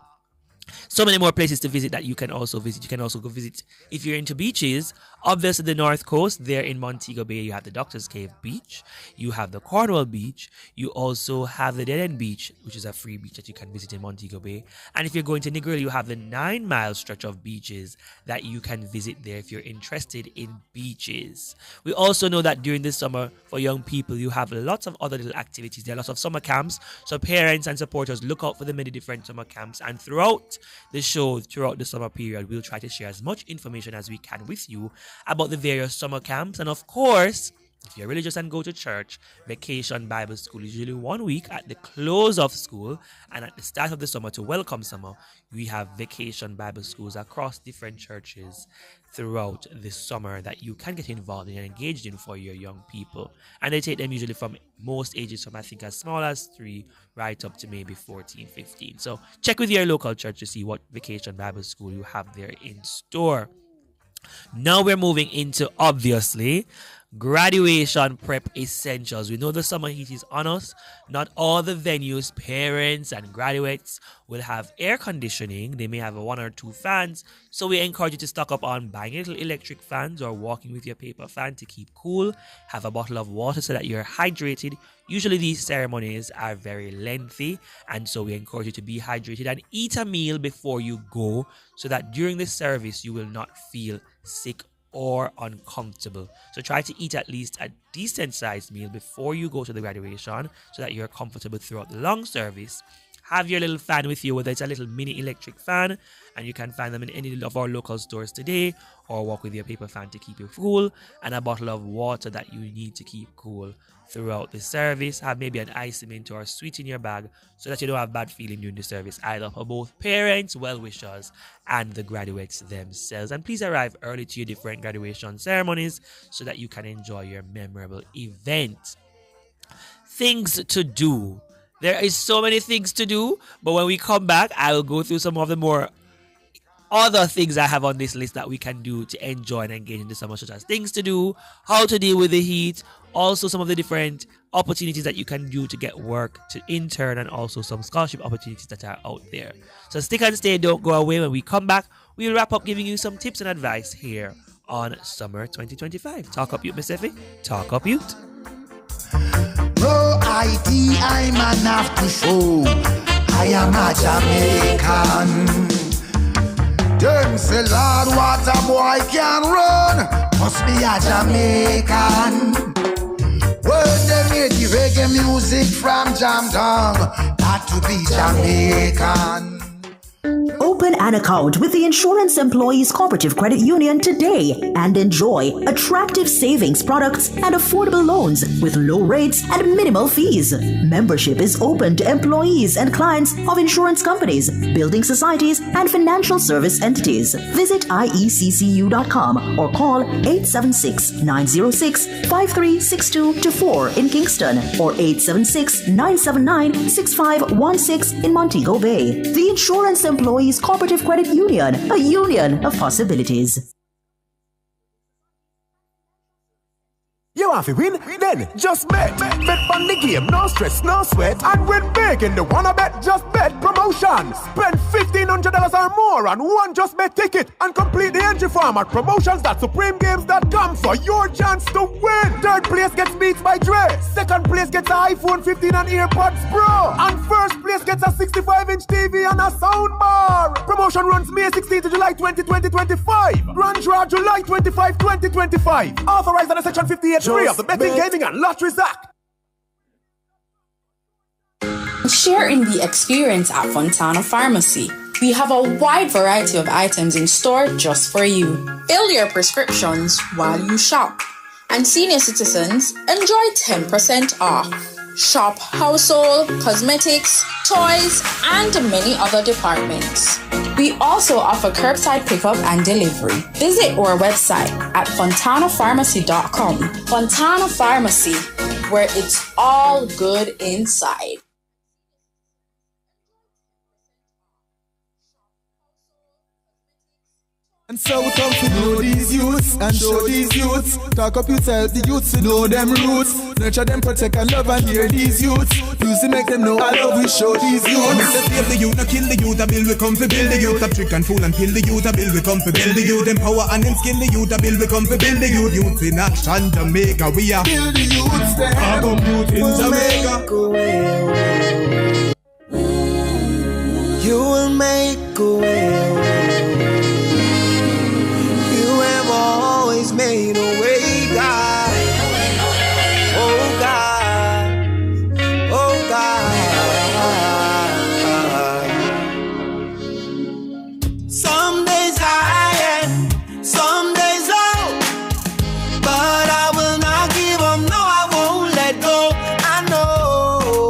So many more places to visit that you can also visit. You can also go visit, if you're into beaches, obviously the North Coast. There in Montego Bay, you have the Doctor's Cave Beach. You have the Cornwall Beach. You also have the Dead End Beach, which is a free beach that you can visit in Montego Bay. And if you're going to Negril, you have the 9-mile stretch of beaches that you can visit there if you're interested in beaches. We also know that during the summer, for young people, you have lots of other little activities. There are lots of summer camps. So parents and supporters, look out for the many different summer camps. And throughout the show, throughout the summer period, we'll try to share as much information as we can with you about the various summer camps. And of course, if you're religious and go to church, Vacation Bible School is usually 1 week at the close of school, and at the start of the summer, to welcome summer, we have Vacation Bible Schools across different churches throughout the summer that you can get involved in and engaged in for your young people. And they take them usually from most ages, from I think as small as 3 right up to maybe 14, 15. So check with your local church to see what Vacation Bible School you have there in store. Now we're moving into, obviously, graduation prep essentials. We know the summer heat is on us. Not all the venues, parents and graduates will have air conditioning. They may have 1 or 2 fans. So we encourage you to stock up on buying little electric fans or walking with your paper fan to keep cool. Have a bottle of water so that you're hydrated. Usually these ceremonies are very lengthy, and so we encourage you to be hydrated and eat a meal before you go so that during the service you will not feel sick or uncomfortable. So try to eat at least a decent sized meal before you go to the graduation so that you're comfortable throughout the long service. Have your little fan with you, whether it's a little mini electric fan, and you can find them in any of our local stores today, or walk with your paper fan to keep you cool, and a bottle of water that you need to keep cool throughout the service. Have maybe an ice mint or a sweet in your bag so that you don't have bad feeling during the service, either for both parents, well-wishers, and the graduates themselves. And please arrive early to your different graduation ceremonies so that you can enjoy your memorable event. Things to do. There is so many things to do, but when we come back, I will go through some of the more other things I have on this list that we can do to enjoy and engage in the summer, such as things to do, how to deal with the heat, also some of the different opportunities that you can do to get work, to intern, and also some scholarship opportunities that are out there. So stick and stay, don't go away. When we come back, we'll wrap up giving you some tips and advice here on Summer 2025. Talk Up Youth, Miss Effie. Talk Up Youth. No ID, I'm an after show. I am a Jamaican. Them say, Lord, what a boy can run. Must be a Jamaican. When they made the reggae music from Jam Down, got to be Jamaican. Open an account with the Insurance Employees Cooperative Credit Union today and enjoy attractive savings products and affordable loans with low rates and minimal fees. Membership is open to employees and clients of insurance companies, building societies, and financial service entities. Visit ieccu.com or call 876-906-5362-4 in Kingston or 876-979-6516 in Montego Bay. The Insurance Employees Cooperative Credit Union, a union of possibilities. You want to win? Then just bet. Bet on the game, no stress, no sweat. And win big in the Wanna Bet Just Bet promotion. Spend $1,500 or more on one Just Bet ticket and complete the entry form at promotions.supremegames.com for your chance to win. Third place gets Beats by Dre. Second place gets an iPhone 15 and AirPods Pro. And first place gets a 65-inch TV and a soundbar. Promotion runs May 16 to July 20, 2025. Grand draw July 25, 2025. Authorized under Section 58. Of the Betting, Gaming and Lotteries Act. Share in the experience at Fontana Pharmacy. We have a wide variety of items in store just for you. Fill your prescriptions while you shop. And senior citizens enjoy 10% off. Shop household, cosmetics, toys, and many other departments. We also offer curbside pickup and delivery. Visit our website at fontanapharmacy.com. Fontana Pharmacy, where it's all good inside. And so we come to know these youths and show these youths. Talk up yourself, the youths to know them roots. Nurture them, protect and love and hear these youths. Use to make them know I love we show these youths. Save the youth, no kill the youth, I build we come to build the youth. Up trick and fool and kill the youth, I build we come to build the youth. Empower and then skill the youth, I build we come to build the youth. Youth in action, Jamaica, we are build the youths there. I come youth in Jamaica. You will make a way. Always made a way, God. Oh God, oh God. Some days I am, some days out, but I will not give up. No, I won't let go. I know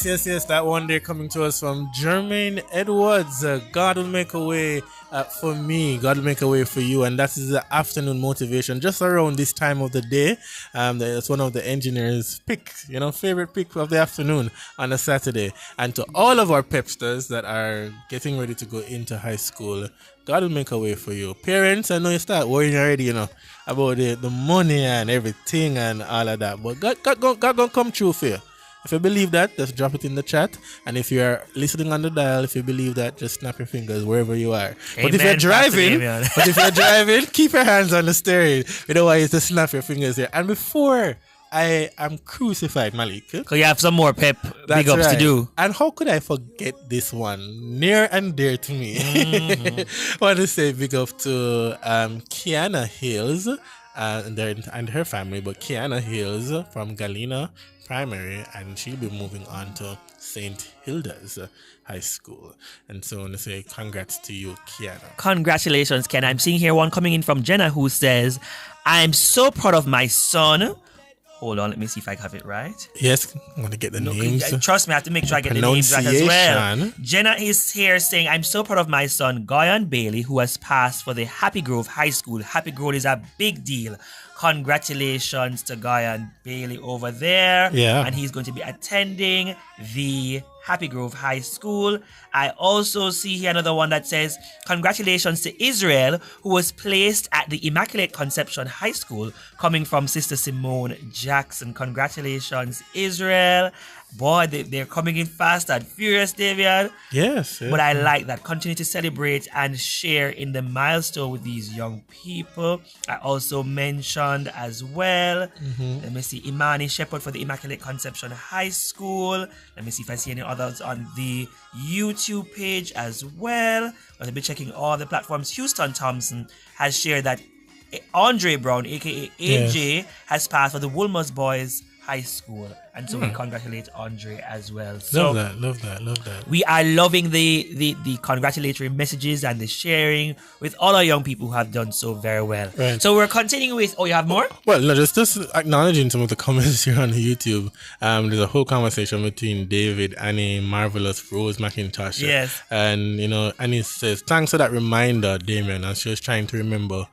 Yes. That one day coming to us from Jermaine Edwards. God will make a way for me. God will make a way for you. And that is the afternoon motivation. Just around this time of the day. It's one of the engineers' favorite pick of the afternoon on a Saturday. And to all of our pepsters that are getting ready to go into high school, God will make a way for you. Parents, I know you start worrying already, about the money and everything and all of that. But God gonna come true for you. If you believe that, just drop it in the chat. And if you are listening on the dial, if you believe that, just snap your fingers wherever you are. But if you're driving, keep your hands on the steering. You know why is to snap your fingers there. And before I am crucified, Malik, because you have some more big ups to do. And how could I forget this one? Near and dear to me. I want to say big up to Kiana Hills and her family, but Kiana Hills from Galena Primary, and she'll be moving on to St. Hilda's High School. And so I want to say congrats to you, Kiana. Congratulations, Ken. I'm seeing here one coming in from Jenna who says, I'm so proud of my son. Hold on, let me see if I have it right. Yes, I'm going to get the names. Trust me, I have to make sure I get the names right as well. Jenna is here saying, I'm so proud of my son, Guyan Bailey, who has passed for the Happy Grove High School. Happy Grove is a big deal. Congratulations to Guyan Bailey over there. Yeah. And he's going to be attending the Happy Grove High School. I also see here another one that says, congratulations to Israel, who was placed at the Immaculate Conception High School, coming from Sister Simone Jackson. Congratulations, Israel. Boy, they're coming in fast and furious, Davian. Yes. But I like that. Continue to celebrate and share in the milestone with these young people. I also mentioned as well, let me see, Imani Shepherd for the Immaculate Conception High School. Let me see if I see any others on the YouTube page as well. I'll be checking all the platforms. Houston Thompson has shared that Andre Brown, aka AJ, has passed for the Wolmer's Boys High School, and so we congratulate Andre as well. So love that. We are loving the congratulatory messages and the sharing with all our young people who have done so very well. Right. So we're continuing with. Oh, you have more? Well, no, just acknowledging some of the comments here on YouTube. There's a whole conversation between David, Annie, Marvelous, Rose McIntosh. Yes. And Annie says, thanks for that reminder, Damien. And she was trying to remember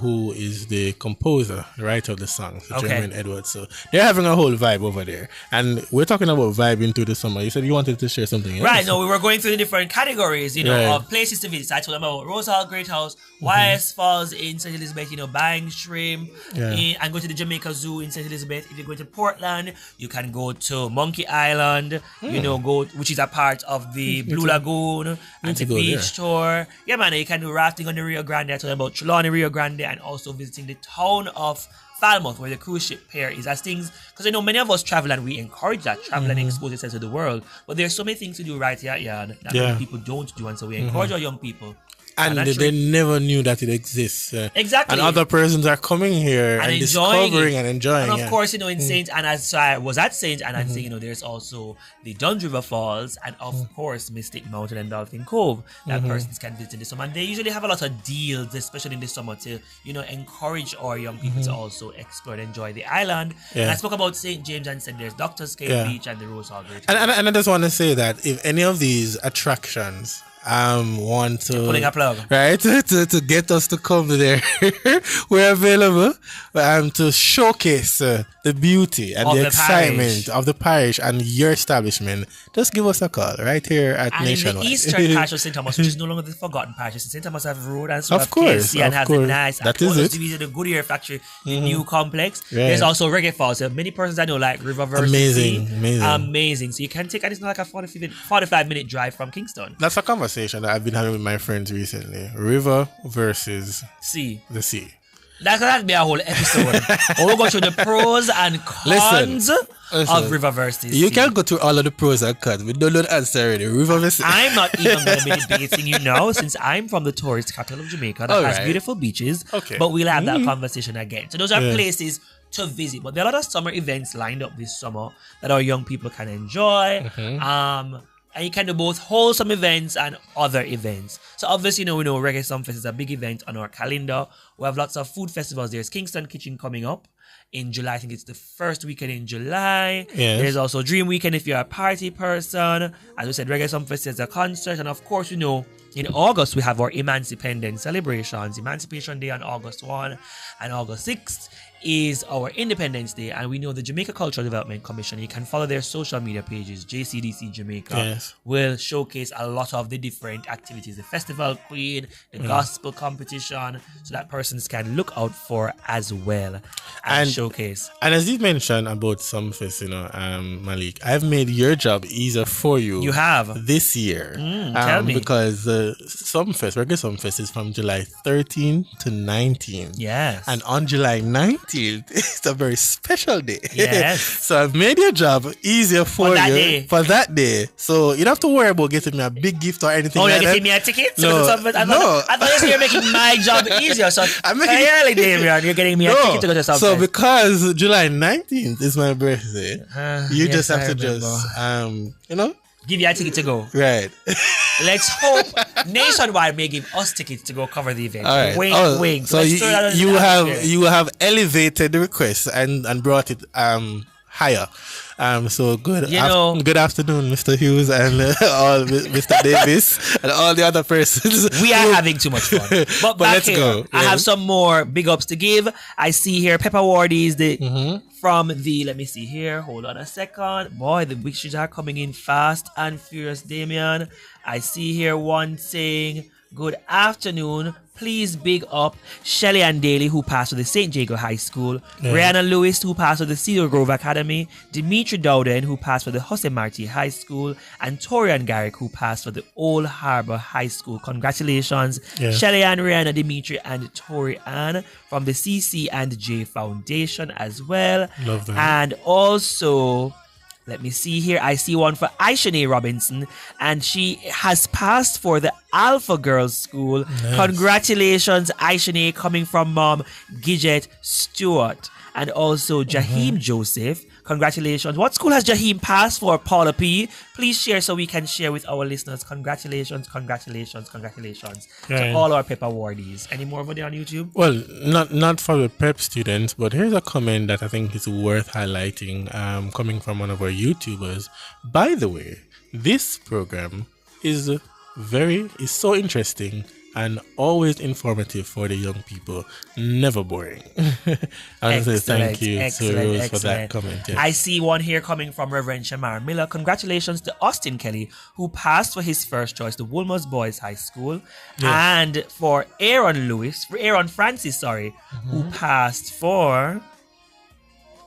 who is the composer, the writer of the song, so Jermaine Edwards. So they're having a whole vibe over there. And we're talking about vibing through the summer. You said you wanted to share something else. Right, no, we were going through the different categories, of places to visit. I told them about Rose Hall, Great House, YS Falls in St. Elizabeth, buying shrimp, and go to the Jamaica Zoo in St. Elizabeth. If you go to Portland, you can go to Monkey Island, which is a part of the Blue Lagoon, and the beach tour. Yeah, man, you can do rafting on the Rio Grande. I told them about Trelawney Rio Grande, and also visiting the town of Falmouth, where the cruise ship pier is, as things, because many of us travel and we encourage that travel and expose yourself to the world, but there's so many things to do right here that many people don't do, and so we encourage our young people. And they never knew that it exists. Exactly. And other persons are coming here and discovering and enjoying. And of course, in St. Anna's, so I was at St. Anna's, there's also the Duns River Falls, and of course, Mystic Mountain and Dolphin Cove that persons can visit in the summer. And they usually have a lot of deals, especially in the summer, to, encourage our young people to also explore and enjoy the island. Yeah. And I spoke about St. James and said there's Doctor's Cave Beach and the Rose Hall. And I just want to say that if any of these attractions want to pulling a plug, right, to get us to come there, we're available to showcase the beauty and the excitement of the parish and your establishment. Just give us a call right here at Nationwide. And in the eastern parish of St. Thomas, which is no longer the forgotten parish, St. Thomas have road and so of course, and has a nice, that is it. The Goodyear factory, the new complex. There's also Reggae Falls. So many persons I know like Riververse. Amazing. So you can take, and it's not like a 45-minute drive from Kingston. That's a conversation that I've been having with my friends recently. River versus the sea. That's gonna be a whole episode. We'll go through the pros and cons of River versus sea. You can go through all of the pros and cons. We don't know the answer already. River versus sea. I'm not even going to be debating you now, since I'm from the tourist capital of Jamaica that has beautiful beaches. Okay. But we'll have that conversation again. So those are places to visit. But there are a lot of summer events lined up this summer that our young people can enjoy. And you can do both wholesome events and other events. So obviously, we know Reggae Sumfest is a big event on our calendar. We have lots of food festivals. There's Kingston Kitchen coming up in July. I think it's the first weekend in July. Yes. There's also Dream Weekend if you're a party person. As we said, Reggae Sumfest is a concert. And of course, in August, we have our Emancipation celebrations. Emancipation Day on August 1 and August 6th is our Independence Day, and we know the Jamaica Cultural Development Commission. You can follow their social media pages. JCDC Jamaica will showcase a lot of the different activities, the Festival Queen, the Gospel Competition, so that persons can look out for as well and showcase. And as you mentioned about Sumfest, Malik, I've made your job easier for you. You have this year. Tell me, because Sumfest, Reggae Sumfest, is from July 13th to 19th. Yes, and on July 19th. It's a very special day. Yes. So I've made your job easier for you for that day. So you don't have to worry about getting me a big gift or anything. Oh, like you're getting that. me a ticket? No. I thought you were making my job easier. So clearly, Damian, you're getting me a ticket to go to Sumfest. So because July 19th is my birthday, you just have to give you a ticket to go. Right. Let's hope Nationwide may give us tickets to go cover the event. All right. Wink, wink. So you have elevated the request and brought it higher. So good. Good afternoon, Mr. Hughes and all Mr. Davis and all the other persons. We are having too much fun. But back let's here, go. I have some more big ups to give. I see here Pepper Wardies from the, let me see here. Hold on a second. Boy, the wishes are coming in fast and furious, Damian. I see here one saying, good afternoon. Please big up Shelley and Daly, who passed with the St. Jago High School, Rihanna Lewis, who passed with the Cedar Grove Academy, Dimitri Dowden, who passed for the Jose Marti High School, and Torian Garrick, who passed for the Old Harbor High School. Congratulations, Shelley and Rihanna, Dimitri, and Torian from the CC and J Foundation as well. Love that. And also, let me see here. I see one for Aishane Robinson, and she has passed for the Alpha Girls School. Nice. Congratulations, Aishane, coming from mom Gidget Stewart. And also Jaheem Joseph. Congratulations. What school has Jaheem passed for, Paula P? Please share so we can share with our listeners. Congratulations to all our Pepper Wardies. Any more over there on YouTube? Well, not for the prep students, but here's a comment that I think is worth highlighting, coming from one of our YouTubers. By the way, this program is so interesting and always informative for the young people. Never boring. I want to say thank you to Rose for that comment. Yes. I see one here coming from Reverend Shamar Miller. Congratulations to Austin Kelly, who passed for his first choice, the Woolmer's Boys High School. Yes. And for Aaron Francis, who passed for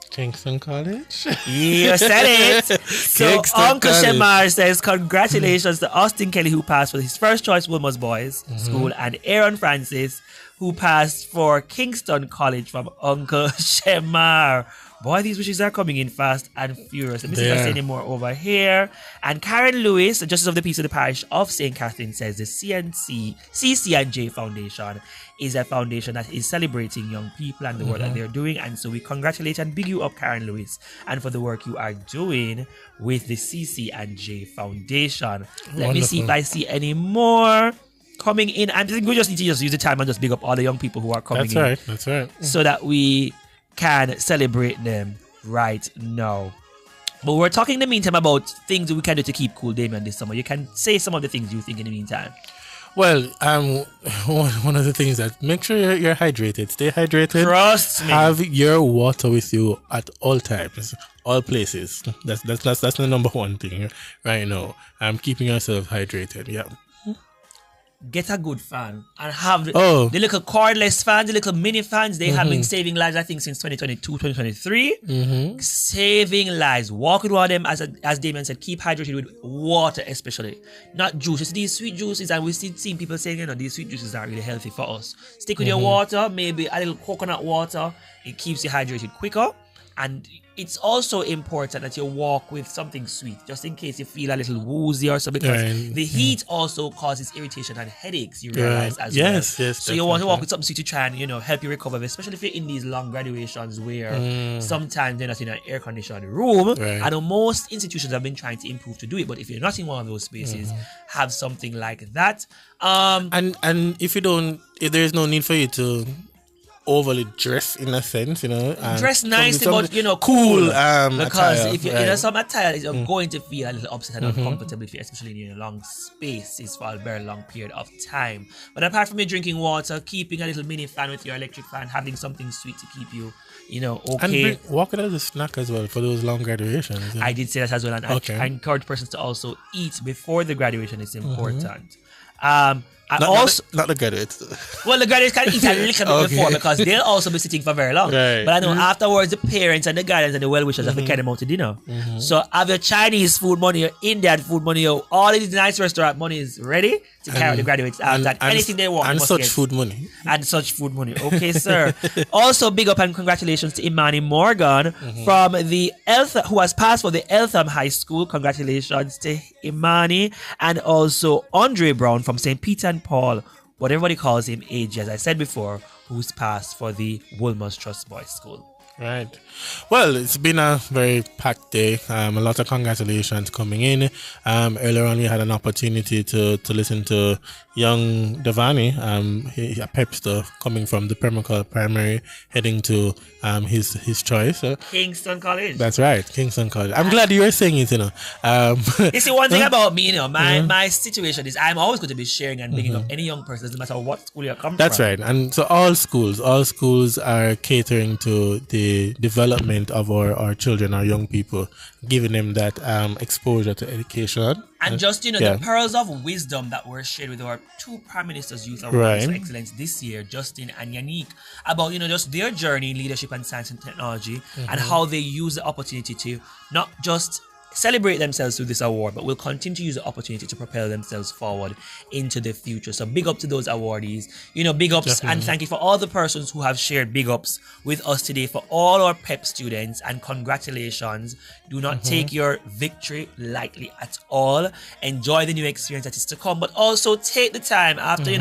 Kingston College? You said it. So Kingston Uncle College. Shemar says congratulations to Austin Kelly, who passed for his first choice Wilmer's Boys School, and Aaron Francis, who passed for Kingston College from Uncle Shemar. Boy, these wishes are coming in fast and furious. Let me see if I see any more over here. And Karen Lewis, the Justice of the Peace of the Parish of St. Catherine, says the CC&J Foundation is a foundation that is celebrating young people and the work that they're doing. And so we congratulate and big you up, Karen Lewis, and for the work you are doing with the CC&J Foundation. Let me see if I see any more coming in. I think we just need to use the time and just big up all the young people who are coming in. That's right. So that we can celebrate them right now. But we're talking in the meantime about things we can do to keep cool, Damien, this summer. You can say some of the things you think in the meantime. Well, one of the things that make sure you're hydrated. Stay hydrated. Trust me. Have your water with you at all times, all places. That's the number one thing right now. Keeping yourself hydrated. Yeah. Get a good fan and have the little cordless fans, the little mini fans. They have been saving lives, I think, since 2022, 2023. Saving lives. Walk with one of them, as Damien said, keep hydrated with water, especially. Not juices. These sweet juices, and we've seen people saying, these sweet juices are really healthy for us. Stick with your water, maybe a little coconut water. It keeps you hydrated quicker. And it's also important that you walk with something sweet, just in case you feel a little woozy or so, because the heat also causes irritation and headaches, you realize as well. Yes, so you want to walk with something sweet to try and, help you recover, especially if you're in these long graduations where sometimes they're not in an air-conditioned room. I know most institutions have been trying to improve to do it, but if you're not in one of those spaces, have something like that. And if there's no need for you to overly dress in a sense, dress nicely, but cool. Because attire, if you're some attire, you're going to feel a little upset and uncomfortable if you, especially in a long spaces for a very long period of time. But apart from you drinking water, keeping a little mini fan with your electric fan, having something sweet to keep you, okay. And walk it as a snack as well for those long graduations. I did say that as well, and I encourage persons to also eat before the graduation. It's important. Not the graduates. Well, the graduates can eat a little bit before because they'll also be sitting for very long. Right. But I know afterwards, the parents and the guardians and the well-wishers have to carry them out to dinner. So have your Chinese food money, your Indian food money, all these nice restaurant money is ready to carry the graduates out and anything they want. And such food money. And such food money. Okay, sir. Also, big up and congratulations to Imani Morgan from the Eltham, who has passed for the Eltham High School. Congratulations to Imani. And also Andre Brown from St. Peter and Paul, what everybody calls him, AG, as I said before, who's passed for the Woolmer's Trust Boys School. Right. Well, it's been a very packed day. A lot of congratulations coming in. Earlier on, we had an opportunity to listen to young Devani, a pepster coming from the Permacal Primary, heading to his choice. Kingston College. That's right, Kingston College. I'm glad you were saying it, You see, one thing about me, my situation is I'm always going to be sharing and bringing up any young person, doesn't matter what school you're coming from. That's right. And so all schools are catering to the development of our children, our young people, giving them that exposure to education. And just, the pearls of wisdom that were shared with our two Prime Minister's Youth Awards for Excellence this year, Justin and Yannick, about, just their journey in leadership and science and technology and how they use the opportunity to not just celebrate themselves through this award, but will continue to use the opportunity to propel themselves forward into the future. So big up to those awardees, big ups. Definitely. And thank you for all the persons who have shared big ups with us today, for all our PEP students, and congratulations. Do not take your victory lightly at all. Enjoy the new experience that is to come, but also take the time after,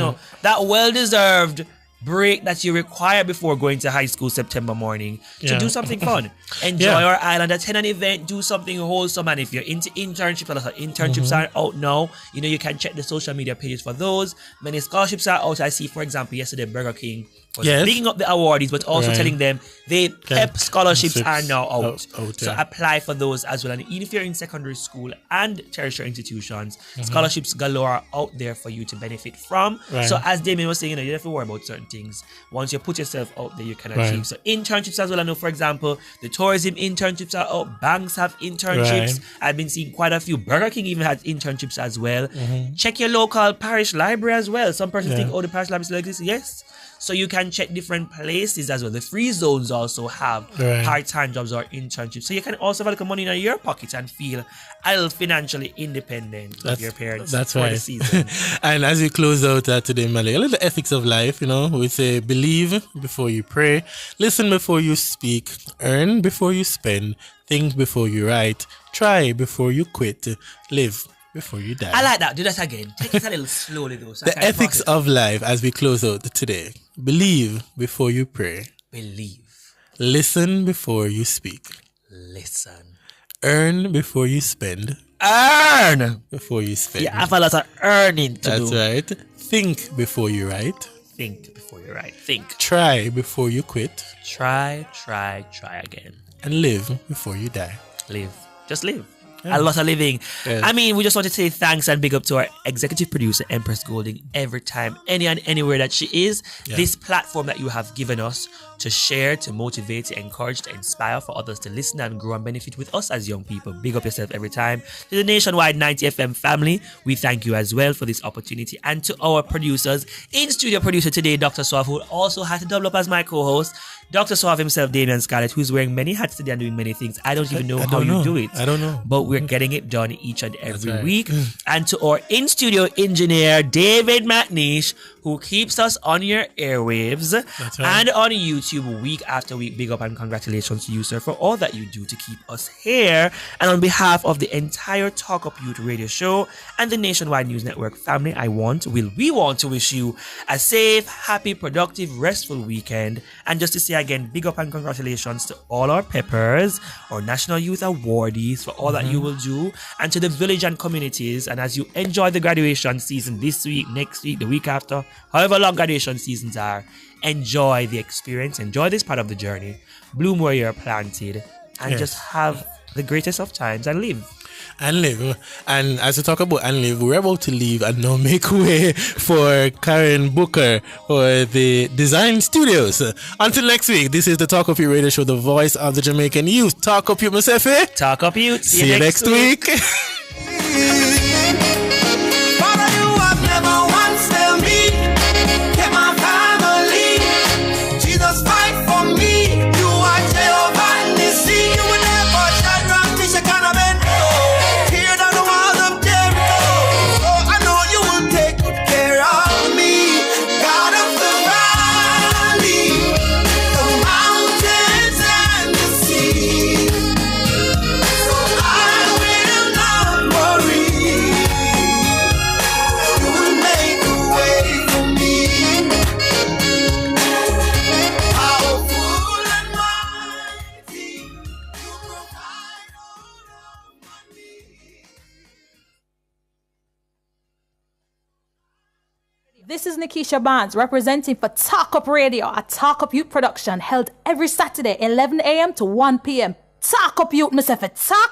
that well-deserved break that you require before going to high school September morning to do something fun. Enjoy our island, attend an event, do something wholesome. And if you're into internships, a lot of internships are out now. You can check the social media pages for those. Many scholarships are out. I see, for example, yesterday Burger King was picking up the awardees, but also telling them the PEP scholarships are now out. So apply for those as well. And even if you're in secondary school and tertiary institutions, scholarships galore are out there for you to benefit from. So as Damien was saying, you don't have to worry about certain things. Once you put yourself out there, you can achieve. So internships as well. I know, for example, the tourism internships are out. Banks have internships. I've been seeing quite a few. Burger King even has internships as well. Check your local parish library as well. Some persons think, the parish library still exists. Yes. So you can check different places as well. The free zones also have part-time jobs or internships. So you can also have a little money in your pocket and feel a little financially independent of your parents. That's for right. the season. And as we close out today, Malik, a little ethics of life, we say believe before you pray, listen before you speak, earn before you spend, think before you write, try before you quit, live before you die. I like that. Do that again. Take it a little slowly though. So the ethics of life as we close out today. Believe before you pray. Believe. Listen before you speak. Listen. Earn before you spend. Earn before you spend. You have a lot of earning to do. That's right. Think before you write. Think before you write. Think. Try before you quit. Try again. And live before you die. Live. Just live. A lot of living. I mean, we just want to say thanks and big up to our executive producer, Empress Golding, every time, any and anywhere that she is. This platform that you have given us to share, to motivate, to encourage, to inspire for others to listen and grow and benefit with us as young people. Big up yourself every time. To the Nationwide 90 FM family, we thank you as well for this opportunity. And to our producers, in-studio producer today, Dr. Suave, who also had to double up as my co-host. Dr. Suave himself, Damian Scarlett, who's wearing many hats today and doing many things. I don't even know how you do it. I don't know. But we're getting it done each and every week. And to our in-studio engineer, David McNeish, who keeps us on your airwaves and on YouTube week after week. Big up and congratulations to you, sir, for all that you do to keep us here. And on behalf of the entire Talk Up Youth radio show and the Nationwide News Network family, we want to wish you a safe, happy, productive, restful weekend. And just to say again, big up and congratulations to all our peppers, our National Youth Awardees, for all that you will do, and to the village and communities. And as you enjoy the graduation season this week, next week, the week after, however long graduation seasons are, enjoy the experience, enjoy this part of the journey, bloom where you're planted, and just have the greatest of times and live. And live. And as we talk about and live, we're about to leave and now make way for Karen Booker for the Design Studios. Until next week, this is the Talk Up Youth radio show, the voice of the Jamaican youth. Talk Up Youth, myself. Talk Up Youth. See you next week. This is Nikisha Barnes representing for Talk Up Radio, a Talk Up Youth production held every Saturday, 11 a.m. to 1 p.m. Talk Up Youth, myself, talk